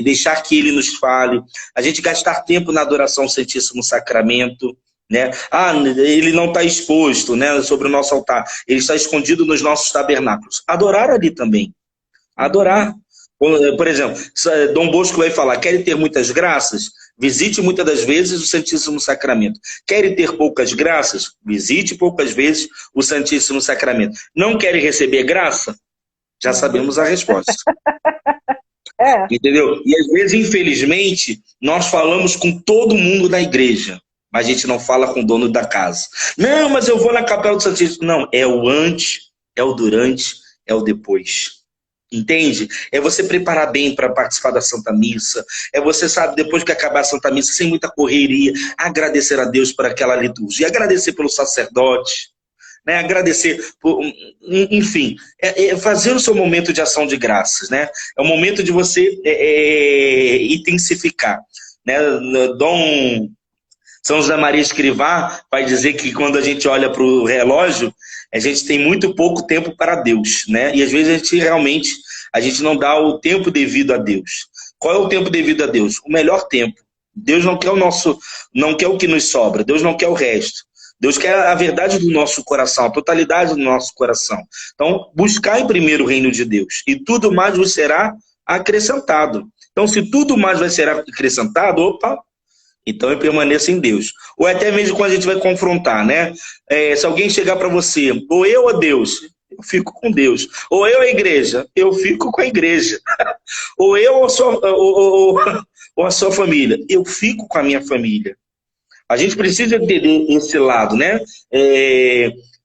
deixar que Ele nos fale, a gente gastar tempo na adoração ao Santíssimo Sacramento, né? Ele não está exposto, né, sobre o nosso altar, ele está escondido nos nossos tabernáculos. Adorar ali também, adorar. Por exemplo, Dom Bosco vai falar, quer ter muitas graças? Visite muitas das vezes o Santíssimo Sacramento. Quer ter poucas graças? Visite poucas vezes o Santíssimo Sacramento. Não quer receber graça? Já sabemos a resposta. Entendeu? E às vezes, infelizmente, nós falamos com todo mundo da igreja, mas a gente não fala com o dono da casa. Não, mas eu vou na capela do Santíssimo. Não, é o antes, é o durante, é o depois. Entende? É você preparar bem para participar da Santa Missa. É você, sabe, depois que acabar a Santa Missa, sem muita correria, agradecer a Deus por aquela liturgia, agradecer pelo sacerdote, né? Agradecer, enfim, fazer o seu momento de ação de graças, né? É o momento de você intensificar, né? Dom São José Maria Escrivá vai dizer que quando a gente olha para o relógio, a gente tem muito pouco tempo para Deus, né? E às vezes a gente não dá o tempo devido a Deus. Qual é o tempo devido a Deus? O melhor tempo. Deus não quer não quer o que nos sobra, Deus não quer o resto. Deus quer a verdade do nosso coração, a totalidade do nosso coração. Então, buscar em primeiro o reino de Deus, e tudo mais vos será acrescentado. Então, se tudo mais vai ser acrescentado, opa, então eu permaneço em Deus. Ou até mesmo quando a gente vai confrontar, né? Se alguém chegar para você, ou eu ou Deus, eu fico com Deus. Ou eu a igreja, eu fico com a igreja. Ou eu ou a sua família, eu fico com a minha família. A gente precisa entender esse lado, né?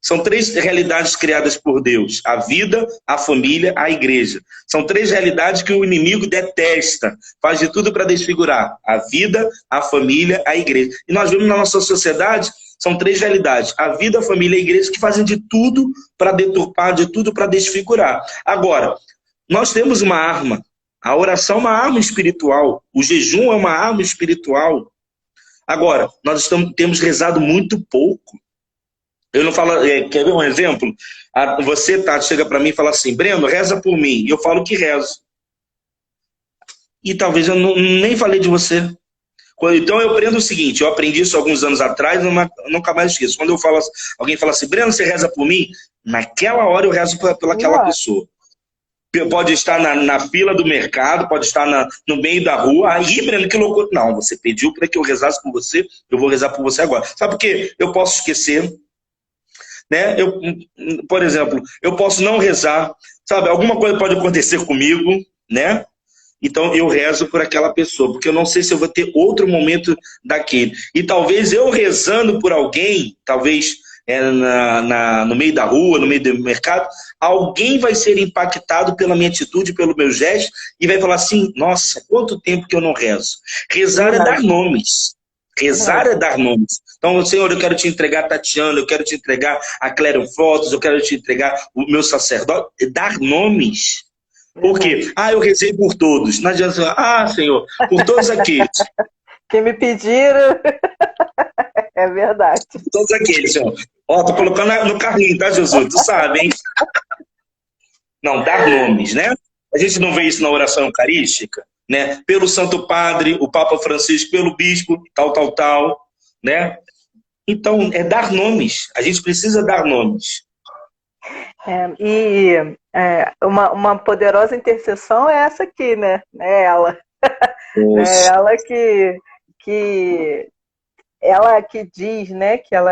São 3 realidades criadas por Deus: a vida, a família, a igreja. São 3 realidades que o inimigo detesta, faz de tudo para desfigurar: a vida, a família, a igreja. E nós vemos na nossa sociedade, são 3 realidades: a vida, a família e a igreja, que fazem de tudo para deturpar, de tudo para desfigurar. Agora, nós temos uma arma. A oração é uma arma espiritual. O jejum é uma arma espiritual. Agora, nós temos rezado muito pouco. Eu não falo, quer ver um exemplo? Você, Tati, chega para mim e fala assim, Breno, reza por mim. E eu falo que rezo. E talvez eu nem falei de você. Então eu aprendo o seguinte, eu aprendi isso alguns anos atrás, nunca mais esqueço. Quando alguém fala assim, Breno, você reza por mim? Naquela hora eu rezo pelaquela pessoa. Pode estar na fila do mercado, pode estar no meio da rua. Aí, Breno, que loucura. Não, você pediu para que eu rezasse por você, eu vou rezar por você agora. Sabe por quê? Eu posso esquecer, né? Por exemplo, eu posso não rezar, sabe? Alguma coisa pode acontecer comigo, né? Então eu rezo por aquela pessoa, porque eu não sei se eu vou ter outro momento daquele. E talvez eu rezando por alguém, talvez no meio da rua, no meio do mercado, alguém vai ser impactado pela minha atitude, pelo meu gesto, e vai falar assim, nossa, quanto tempo que eu não rezo. Rezar é dar nomes. Rezar é dar nomes. Então, Senhor, eu quero te entregar a Tatiana, eu quero te entregar a Clério Fotos, eu quero te entregar o meu sacerdote. É dar nomes. Por quê? Eu rezei por todos. Não adianta, Senhor, por todos aqueles. Que me pediram. É verdade. Por todos aqueles, Senhor. Tô colocando no carrinho, tá, Jesus? Tu sabe, hein? Não, dar nomes, né? A gente não vê isso na oração eucarística, né? Pelo Santo Padre, o Papa Francisco, pelo Bispo, tal, né? Então, é dar nomes. A gente precisa dar nomes. Uma poderosa intercessão é essa aqui, né? É ela. É ela ela que diz, né, que ela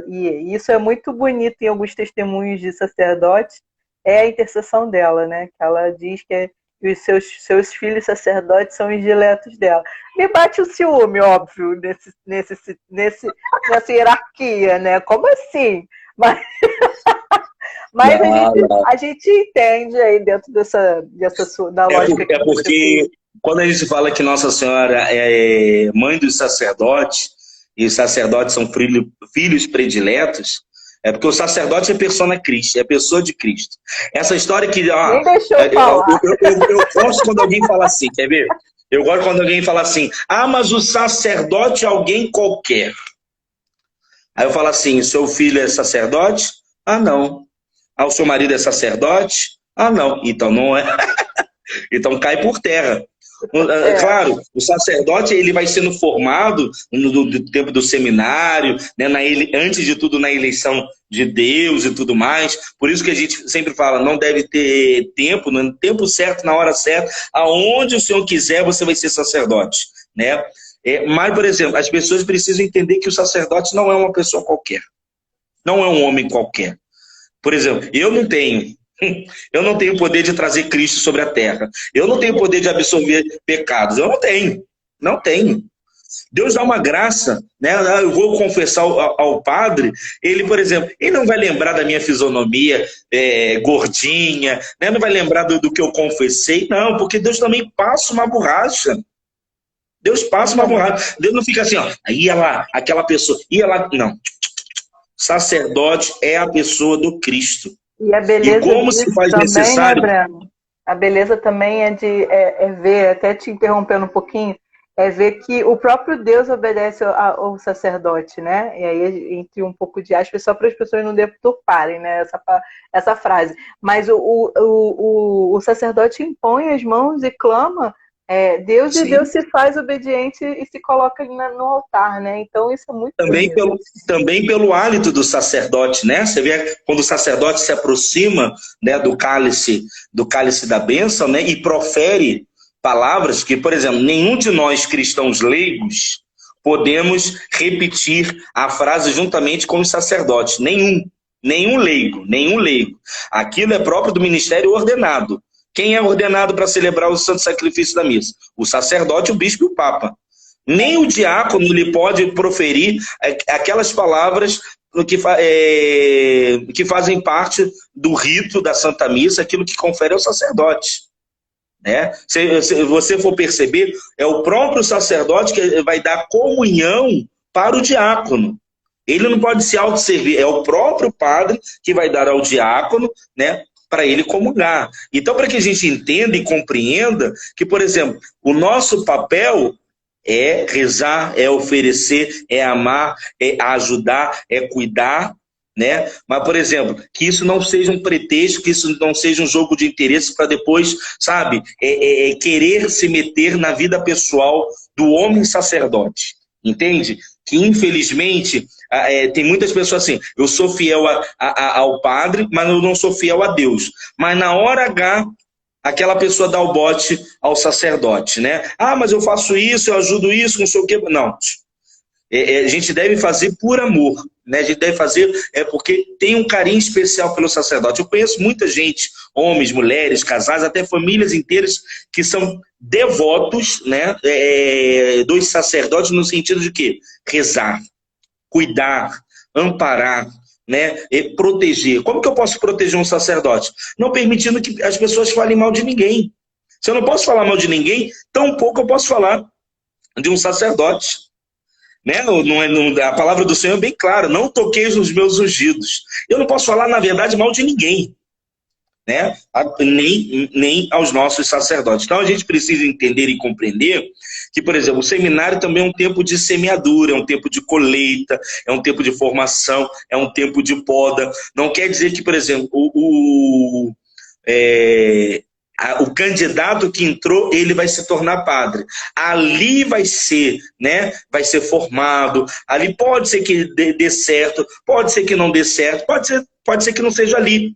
e isso é muito bonito em alguns testemunhos de sacerdotes, é a intercessão dela, né? Que ela diz que os seus filhos sacerdotes são os diletos dela. Me bate o ciúme, óbvio, nessa hierarquia, né? Como assim? Mas a gente entende aí dentro da lógica que É porque quando a gente fala que Nossa Senhora é mãe dos sacerdotes, e os sacerdotes são filhos prediletos, é porque o sacerdote é persona Christi, é pessoa de Cristo. Essa história que... Nem deixou eu falar. Eu gosto quando alguém fala assim, quer ver? Eu gosto quando alguém fala assim, mas o sacerdote é alguém qualquer. Aí eu falo assim, seu filho é sacerdote? Ah, não. O seu marido é sacerdote? Ah, não. Então não é. Então cai por terra. Claro, o sacerdote ele vai sendo formado no tempo do seminário, né, antes de tudo na eleição de Deus e tudo mais. Por isso que a gente sempre fala, não deve ter tempo, no tempo certo, na hora certa, aonde o Senhor quiser você vai ser sacerdote, né? Mas, por exemplo, as pessoas precisam entender que o sacerdote não é uma pessoa qualquer, não é um homem qualquer. Por exemplo, eu não tenho o poder de trazer Cristo sobre a terra. Eu não tenho o poder de absorver pecados. Eu não tenho. Deus dá uma graça, né? Eu vou confessar ao padre, ele, por exemplo, ele não vai lembrar da minha fisionomia gordinha, né? Não vai lembrar do que eu confessei, não, porque Deus também passa uma borracha. Deus passa uma borracha. Deus não fica assim, ó, ia lá, aquela pessoa, ia lá, não. Sacerdote é a pessoa do Cristo. E a beleza e como se faz também, necessário... né, Breno? A beleza também é de ver, até te interrompendo um pouquinho, é ver que o próprio Deus obedece ao sacerdote, né? E aí, entre um pouco de aspas, só para as pessoas não deturparem, né, essa frase. Mas o sacerdote impõe as mãos e clama Deus, Sim. E Deus se faz obediente e se coloca no altar, né? Então isso é muito bonito. Também pelo hálito do sacerdote, né? Você vê quando o sacerdote se aproxima, né, do cálice da bênção, né, e profere palavras que, por exemplo, nenhum de nós cristãos leigos podemos repetir a frase juntamente com os sacerdotes. Nenhum leigo. Aquilo é próprio do ministério ordenado. Quem é ordenado para celebrar o santo sacrifício da missa? O sacerdote, o bispo e o papa. Nem o diácono lhe pode proferir aquelas palavras que fazem parte do rito da Santa Missa, aquilo que confere ao sacerdote. Né? Se você for perceber, é o próprio sacerdote que vai dar comunhão para o diácono. Ele não pode se autosservir, é o próprio padre que vai dar ao diácono, né, para ele comungar. Então, para que a gente entenda e compreenda que, por exemplo, o nosso papel é rezar, é oferecer, é amar, é ajudar, é cuidar, né? Mas, por exemplo, que isso não seja um pretexto, que isso não seja um jogo de interesse para depois, sabe, querer se meter na vida pessoal do homem sacerdote, entende? Que, infelizmente, tem muitas pessoas assim, eu sou fiel ao padre, mas eu não sou fiel a Deus. Mas na hora H, aquela pessoa dá o bote ao sacerdote, né? Mas eu faço isso, eu ajudo isso, não sei o quê. Não. A gente deve fazer por amor, né? A gente deve fazer porque tem um carinho especial pelo sacerdote. Eu conheço muita gente, homens, mulheres, casais, até famílias inteiras que são devotos, né, dos sacerdotes no sentido de quê? Rezar, cuidar, amparar, né, proteger. Como que eu posso proteger um sacerdote? Não permitindo que as pessoas falem mal de ninguém. Se eu não posso falar mal de ninguém, tampouco eu posso falar de um sacerdote. Né? A palavra do Senhor é bem clara, não toqueis nos meus ungidos. Eu não posso falar, na verdade, mal de ninguém, né? Nem aos nossos sacerdotes. Então a gente precisa entender e compreender que, por exemplo, o seminário também é um tempo de semeadura, é um tempo de colheita, é um tempo de formação, é um tempo de poda. Não quer dizer que, por exemplo, o candidato que entrou, ele vai se tornar padre. Ali vai ser, né? Vai ser formado. Ali pode ser que dê certo, pode ser que não dê certo, pode ser que não seja ali.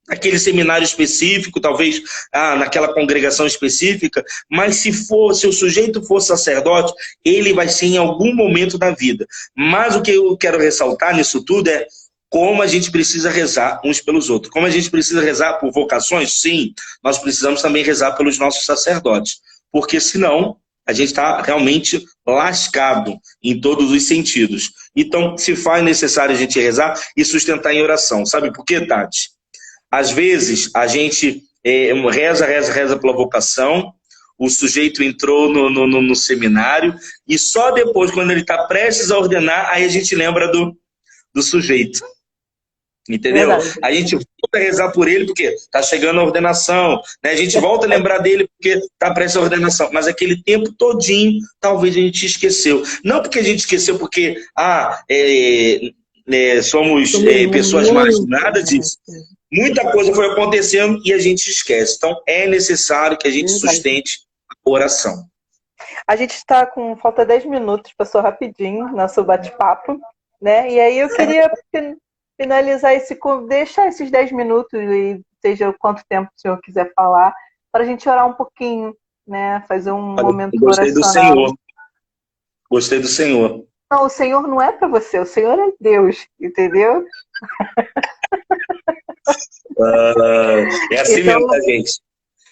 Aquele seminário específico, talvez naquela congregação específica, mas se o sujeito for sacerdote, ele vai ser em algum momento da vida. Mas o que eu quero ressaltar nisso tudo é como a gente precisa rezar uns pelos outros. Como a gente precisa rezar por vocações? Sim, nós precisamos também rezar pelos nossos sacerdotes, porque senão a gente está realmente lascado em todos os sentidos. Então, se faz necessário a gente rezar e sustentar em oração. Sabe por quê, Tati? Às vezes, a gente reza pela vocação, o sujeito entrou no seminário, e só depois, quando ele está prestes a ordenar, aí a gente lembra do sujeito. Entendeu? Verdade. A gente volta a rezar por ele porque está chegando a ordenação, né? A gente volta a lembrar dele porque está prestes a ordenação, mas aquele tempo todinho, talvez a gente esqueceu. Não porque a gente esqueceu porque somos pessoas más, nada disso. Muita coisa foi acontecendo e a gente esquece. Então, é necessário que a gente sustente a oração. A gente está com falta 10 minutos, passou rapidinho nosso bate-papo, né? E aí eu queria finalizar deixar esses 10 minutos, e seja quanto tempo o senhor quiser falar, para a gente orar um pouquinho, né? Fazer um momento oracional. Do Senhor. Gostei do Senhor. Não, o Senhor não é para você, o Senhor é Deus, entendeu? É assim então, mesmo, tá, gente?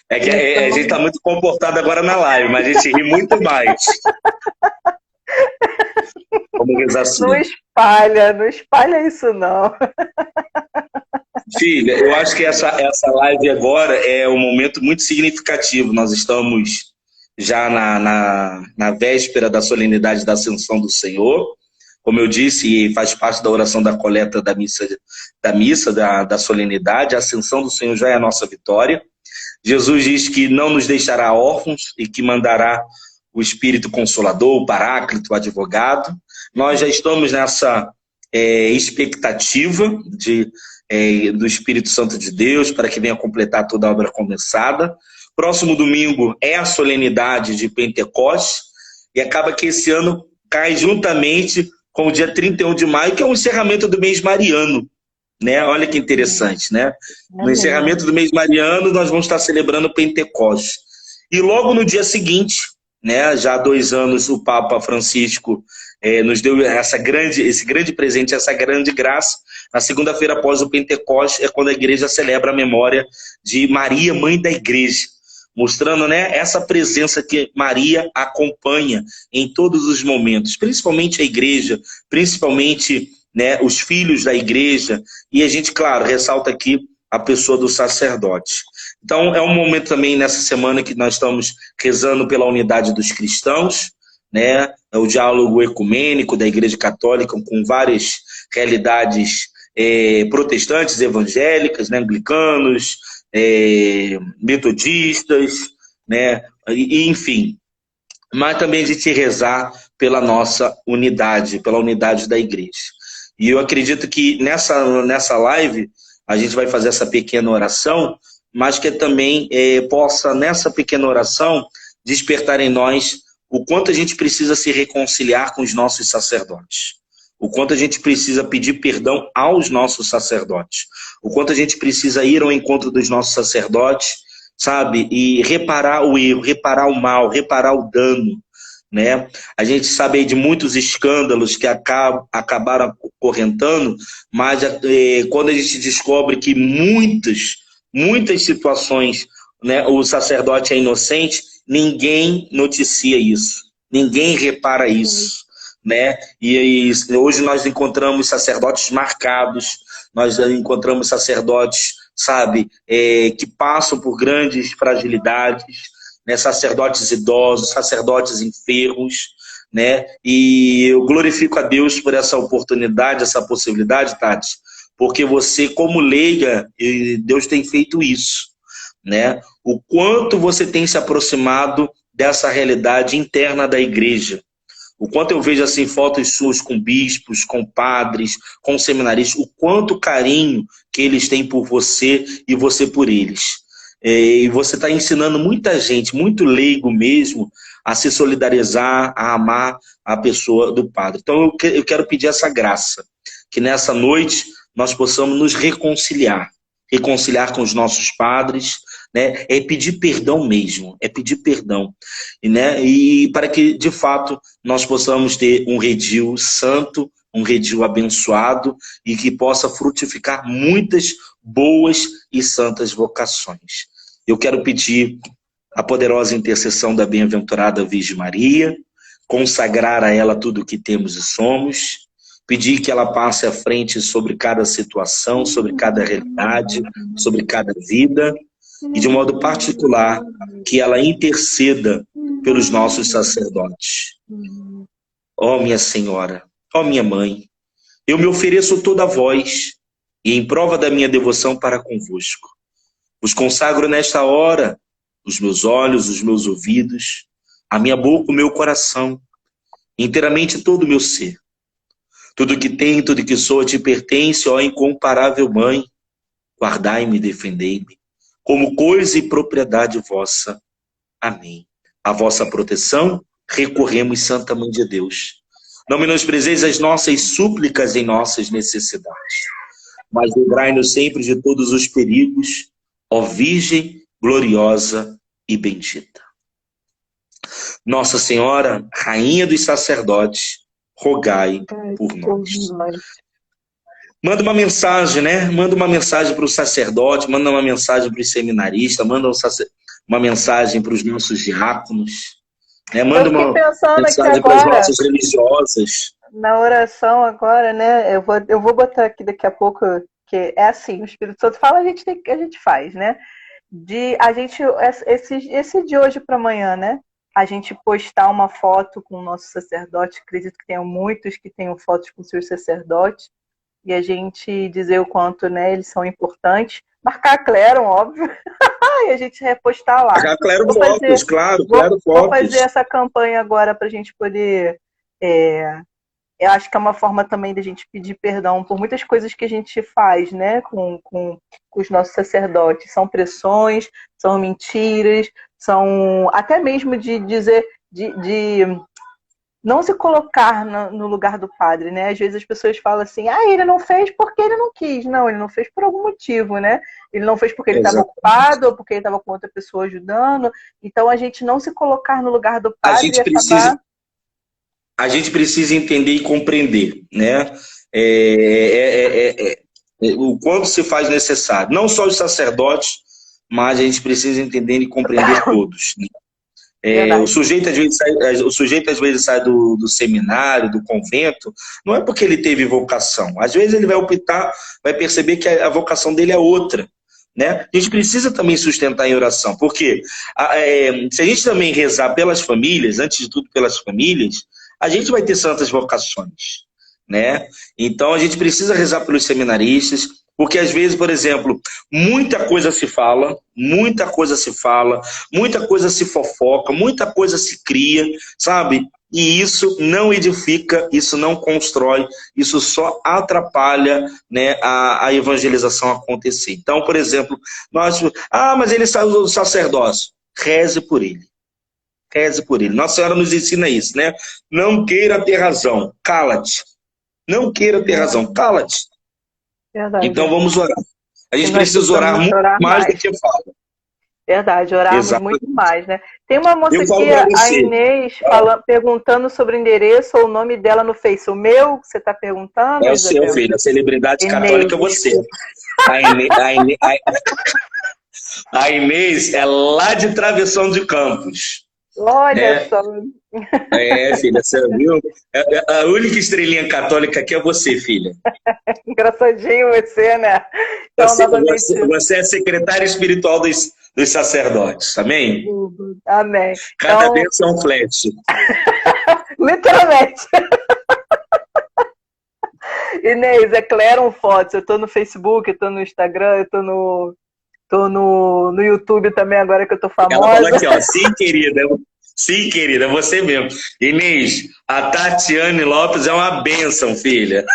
É que a gente tá muito comportado agora na live, mas a gente ri muito mais. Vamos rezar assim. Não espalha isso não. Filha, eu acho que essa live agora é um momento muito significativo. Nós estamos já na véspera da solenidade da Ascensão do Senhor. Como eu disse, faz parte da oração da coleta da missa da solenidade. A Ascensão do Senhor já é a nossa vitória. Jesus diz que não nos deixará órfãos e que mandará o Espírito Consolador, o Paráclito, o Advogado. Nós já estamos nessa expectativa do Espírito Santo de Deus para que venha completar toda a obra começada. Próximo domingo é a solenidade de Pentecostes e acaba que esse ano cai juntamente com o dia 31 de maio, que é o encerramento do mês mariano. Né? Olha que interessante, né? No encerramento do mês mariano, nós vamos estar celebrando Pentecostes. E logo no dia seguinte, né, já há 2 anos, o Papa Francisco nos deu esse grande presente, essa grande graça. Na segunda-feira após o Pentecostes é quando a igreja celebra a memória de Maria, mãe da igreja, mostrando, né, essa presença que Maria acompanha em todos os momentos, principalmente a igreja, principalmente, né, os filhos da igreja, e a gente, claro, ressalta aqui a pessoa do sacerdote. Então, é um momento também nessa semana que nós estamos rezando pela unidade dos cristãos, né, é o diálogo ecumênico da Igreja Católica com várias realidades protestantes, evangélicas, né, anglicanos, metodistas, né, enfim. Mas também a gente rezar pela nossa unidade, pela unidade da igreja. E eu acredito que nessa live a gente vai fazer essa pequena oração, mas que também possa, nessa pequena oração, despertar em nós o quanto a gente precisa se reconciliar com os nossos sacerdotes, o quanto a gente precisa pedir perdão aos nossos sacerdotes, o quanto a gente precisa ir ao encontro dos nossos sacerdotes, sabe, e reparar o erro, reparar o mal, reparar o dano, né? A gente sabe aí de muitos escândalos que acabaram acorrentando, mas quando a gente descobre que muitas situações, né, o sacerdote é inocente, ninguém noticia isso, ninguém repara isso, né? E hoje nós encontramos sacerdotes marcados, nós encontramos sacerdotes, sabe, que passam por grandes fragilidades, né? Sacerdotes idosos, sacerdotes enfermos, né? E eu glorifico a Deus por essa oportunidade, essa possibilidade, Tati, porque você, como leiga, Deus tem feito isso, né? O quanto você tem se aproximado dessa realidade interna da igreja. O quanto eu vejo assim fotos suas com bispos, com padres, com seminaristas, o quanto carinho que eles têm por você e você por eles. E você está ensinando muita gente, muito leigo mesmo, a se solidarizar, a amar a pessoa do padre. Então eu quero pedir essa graça, que nessa noite nós possamos nos reconciliar com os nossos padres, né? É pedir perdão mesmo, é pedir perdão, né? E para que de fato nós possamos ter um redil santo, um redil abençoado e que possa frutificar muitas boas e santas vocações. Eu quero pedir a poderosa intercessão da bem-aventurada Virgem Maria, consagrar a ela tudo o que temos e somos, pedir que ela passe à frente sobre cada situação, sobre cada realidade, sobre cada vida, e de modo particular, que ela interceda pelos nossos sacerdotes. Ó minha Senhora, ó minha Mãe, eu me ofereço toda a vós, e em prova da minha devoção para convosco, vos consagro nesta hora os meus olhos, os meus ouvidos, a minha boca, o meu coração, inteiramente todo o meu ser. Tudo que tenho, tudo que sou, te pertence, ó incomparável Mãe, guardai-me e defendei-me, como coisa e propriedade vossa. Amém. A vossa proteção recorremos, Santa Mãe de Deus. Não menosprezeis as nossas súplicas em nossas necessidades, mas livrai-nos sempre de todos os perigos, ó Virgem gloriosa e bendita. Nossa Senhora, Rainha dos sacerdotes, rogai por nós. Manda uma mensagem, né? Manda uma mensagem para o sacerdote, manda uma mensagem para os seminaristas, manda uma mensagem para os nossos diáconos, né? Manda uma mensagem para as nossas religiosas. Na oração agora, né? Eu vou botar aqui daqui a pouco, que é assim, o Espírito Santo fala, a gente faz, né? Esse de hoje para amanhã, né? A gente postar uma foto com o nosso sacerdote, acredito que tenham muitos que tenham fotos com seus sacerdotes, e a gente dizer o quanto, né, eles são importantes. Marcar a Cléron, óbvio, e a gente repostar lá. Marcar a Cléron fotos, claro, fotos. Vou fazer essa campanha agora para a gente poder... eu acho que é uma forma também da gente pedir perdão por muitas coisas que a gente faz, né, com os nossos sacerdotes. São pressões, são mentiras, são até mesmo de dizer, de não se colocar no lugar do padre, né? Às vezes as pessoas falam assim, ele não fez porque ele não quis. Não, ele não fez por algum motivo, né? Ele não fez porque ele estava ocupado ou porque ele estava com outra pessoa ajudando. Então, a gente não se colocar no lugar do padre a gente precisa entender e compreender, né? O quanto se faz necessário. Não só os sacerdotes, mas a gente precisa entender e compreender todos, né? O sujeito às vezes sai do seminário, do convento, não é porque ele teve vocação. Às vezes ele vai optar, vai perceber que a vocação dele é outra, né? A gente precisa também sustentar em oração, porque se a gente também rezar pelas famílias, antes de tudo pelas famílias, a gente vai ter santas vocações, né? Então a gente precisa rezar pelos seminaristas, porque às vezes, por exemplo, muita coisa se fala, muita coisa se fofoca, muita coisa se cria, sabe? E isso não edifica, isso não constrói, isso só atrapalha, né, a evangelização acontecer. Então, por exemplo, mas ele saiu do sacerdócio. Reze por ele. Reze por ele. Nossa Senhora nos ensina isso, né? Não queira ter razão, cala-te. Não queira ter razão, cala-te. Verdade. Então vamos orar. A gente precisa orar muito mais do que fala. Verdade, orarmos muito mais, né? Tem uma moça aqui, a Inês, perguntando sobre o endereço ou o nome dela no Face. O meu, você está perguntando? É o seu, filho. A celebridade Inês, católica é você. A Inês é lá de Travessão de Campos. Olha só. Filha, você viu? A única estrelinha católica aqui é você, filha. Engraçadinho você, né? Então, você é secretária espiritual dos sacerdotes, amém? Amém. Cada bênção é um flash. Literalmente. Inês, é Cléron Fotos. Eu tô no Facebook, eu tô no Instagram, eu tô no YouTube também, agora que eu tô famosa. Ela falou aqui, ó, sim, querida, você mesmo. Inês, a Tatiane Lopes é uma bênção, filha.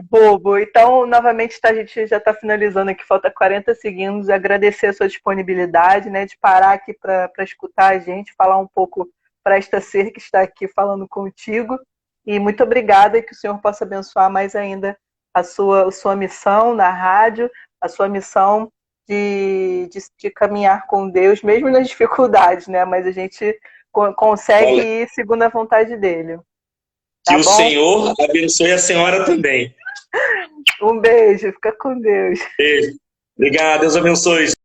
Bobo. Então, novamente, a gente já está finalizando aqui, falta 40 segundos. Agradecer a sua disponibilidade, né, de parar aqui para escutar a gente, falar um pouco para esta ser que está aqui falando contigo. E muito obrigada e que o Senhor possa abençoar mais ainda a sua missão na rádio, a sua missão de caminhar com Deus, mesmo nas dificuldades, né? Mas a gente consegue ir segundo a vontade dele. Tá que bom? O Senhor abençoe a senhora também. Um beijo, fica com Deus. Beijo. Obrigado, Deus abençoe.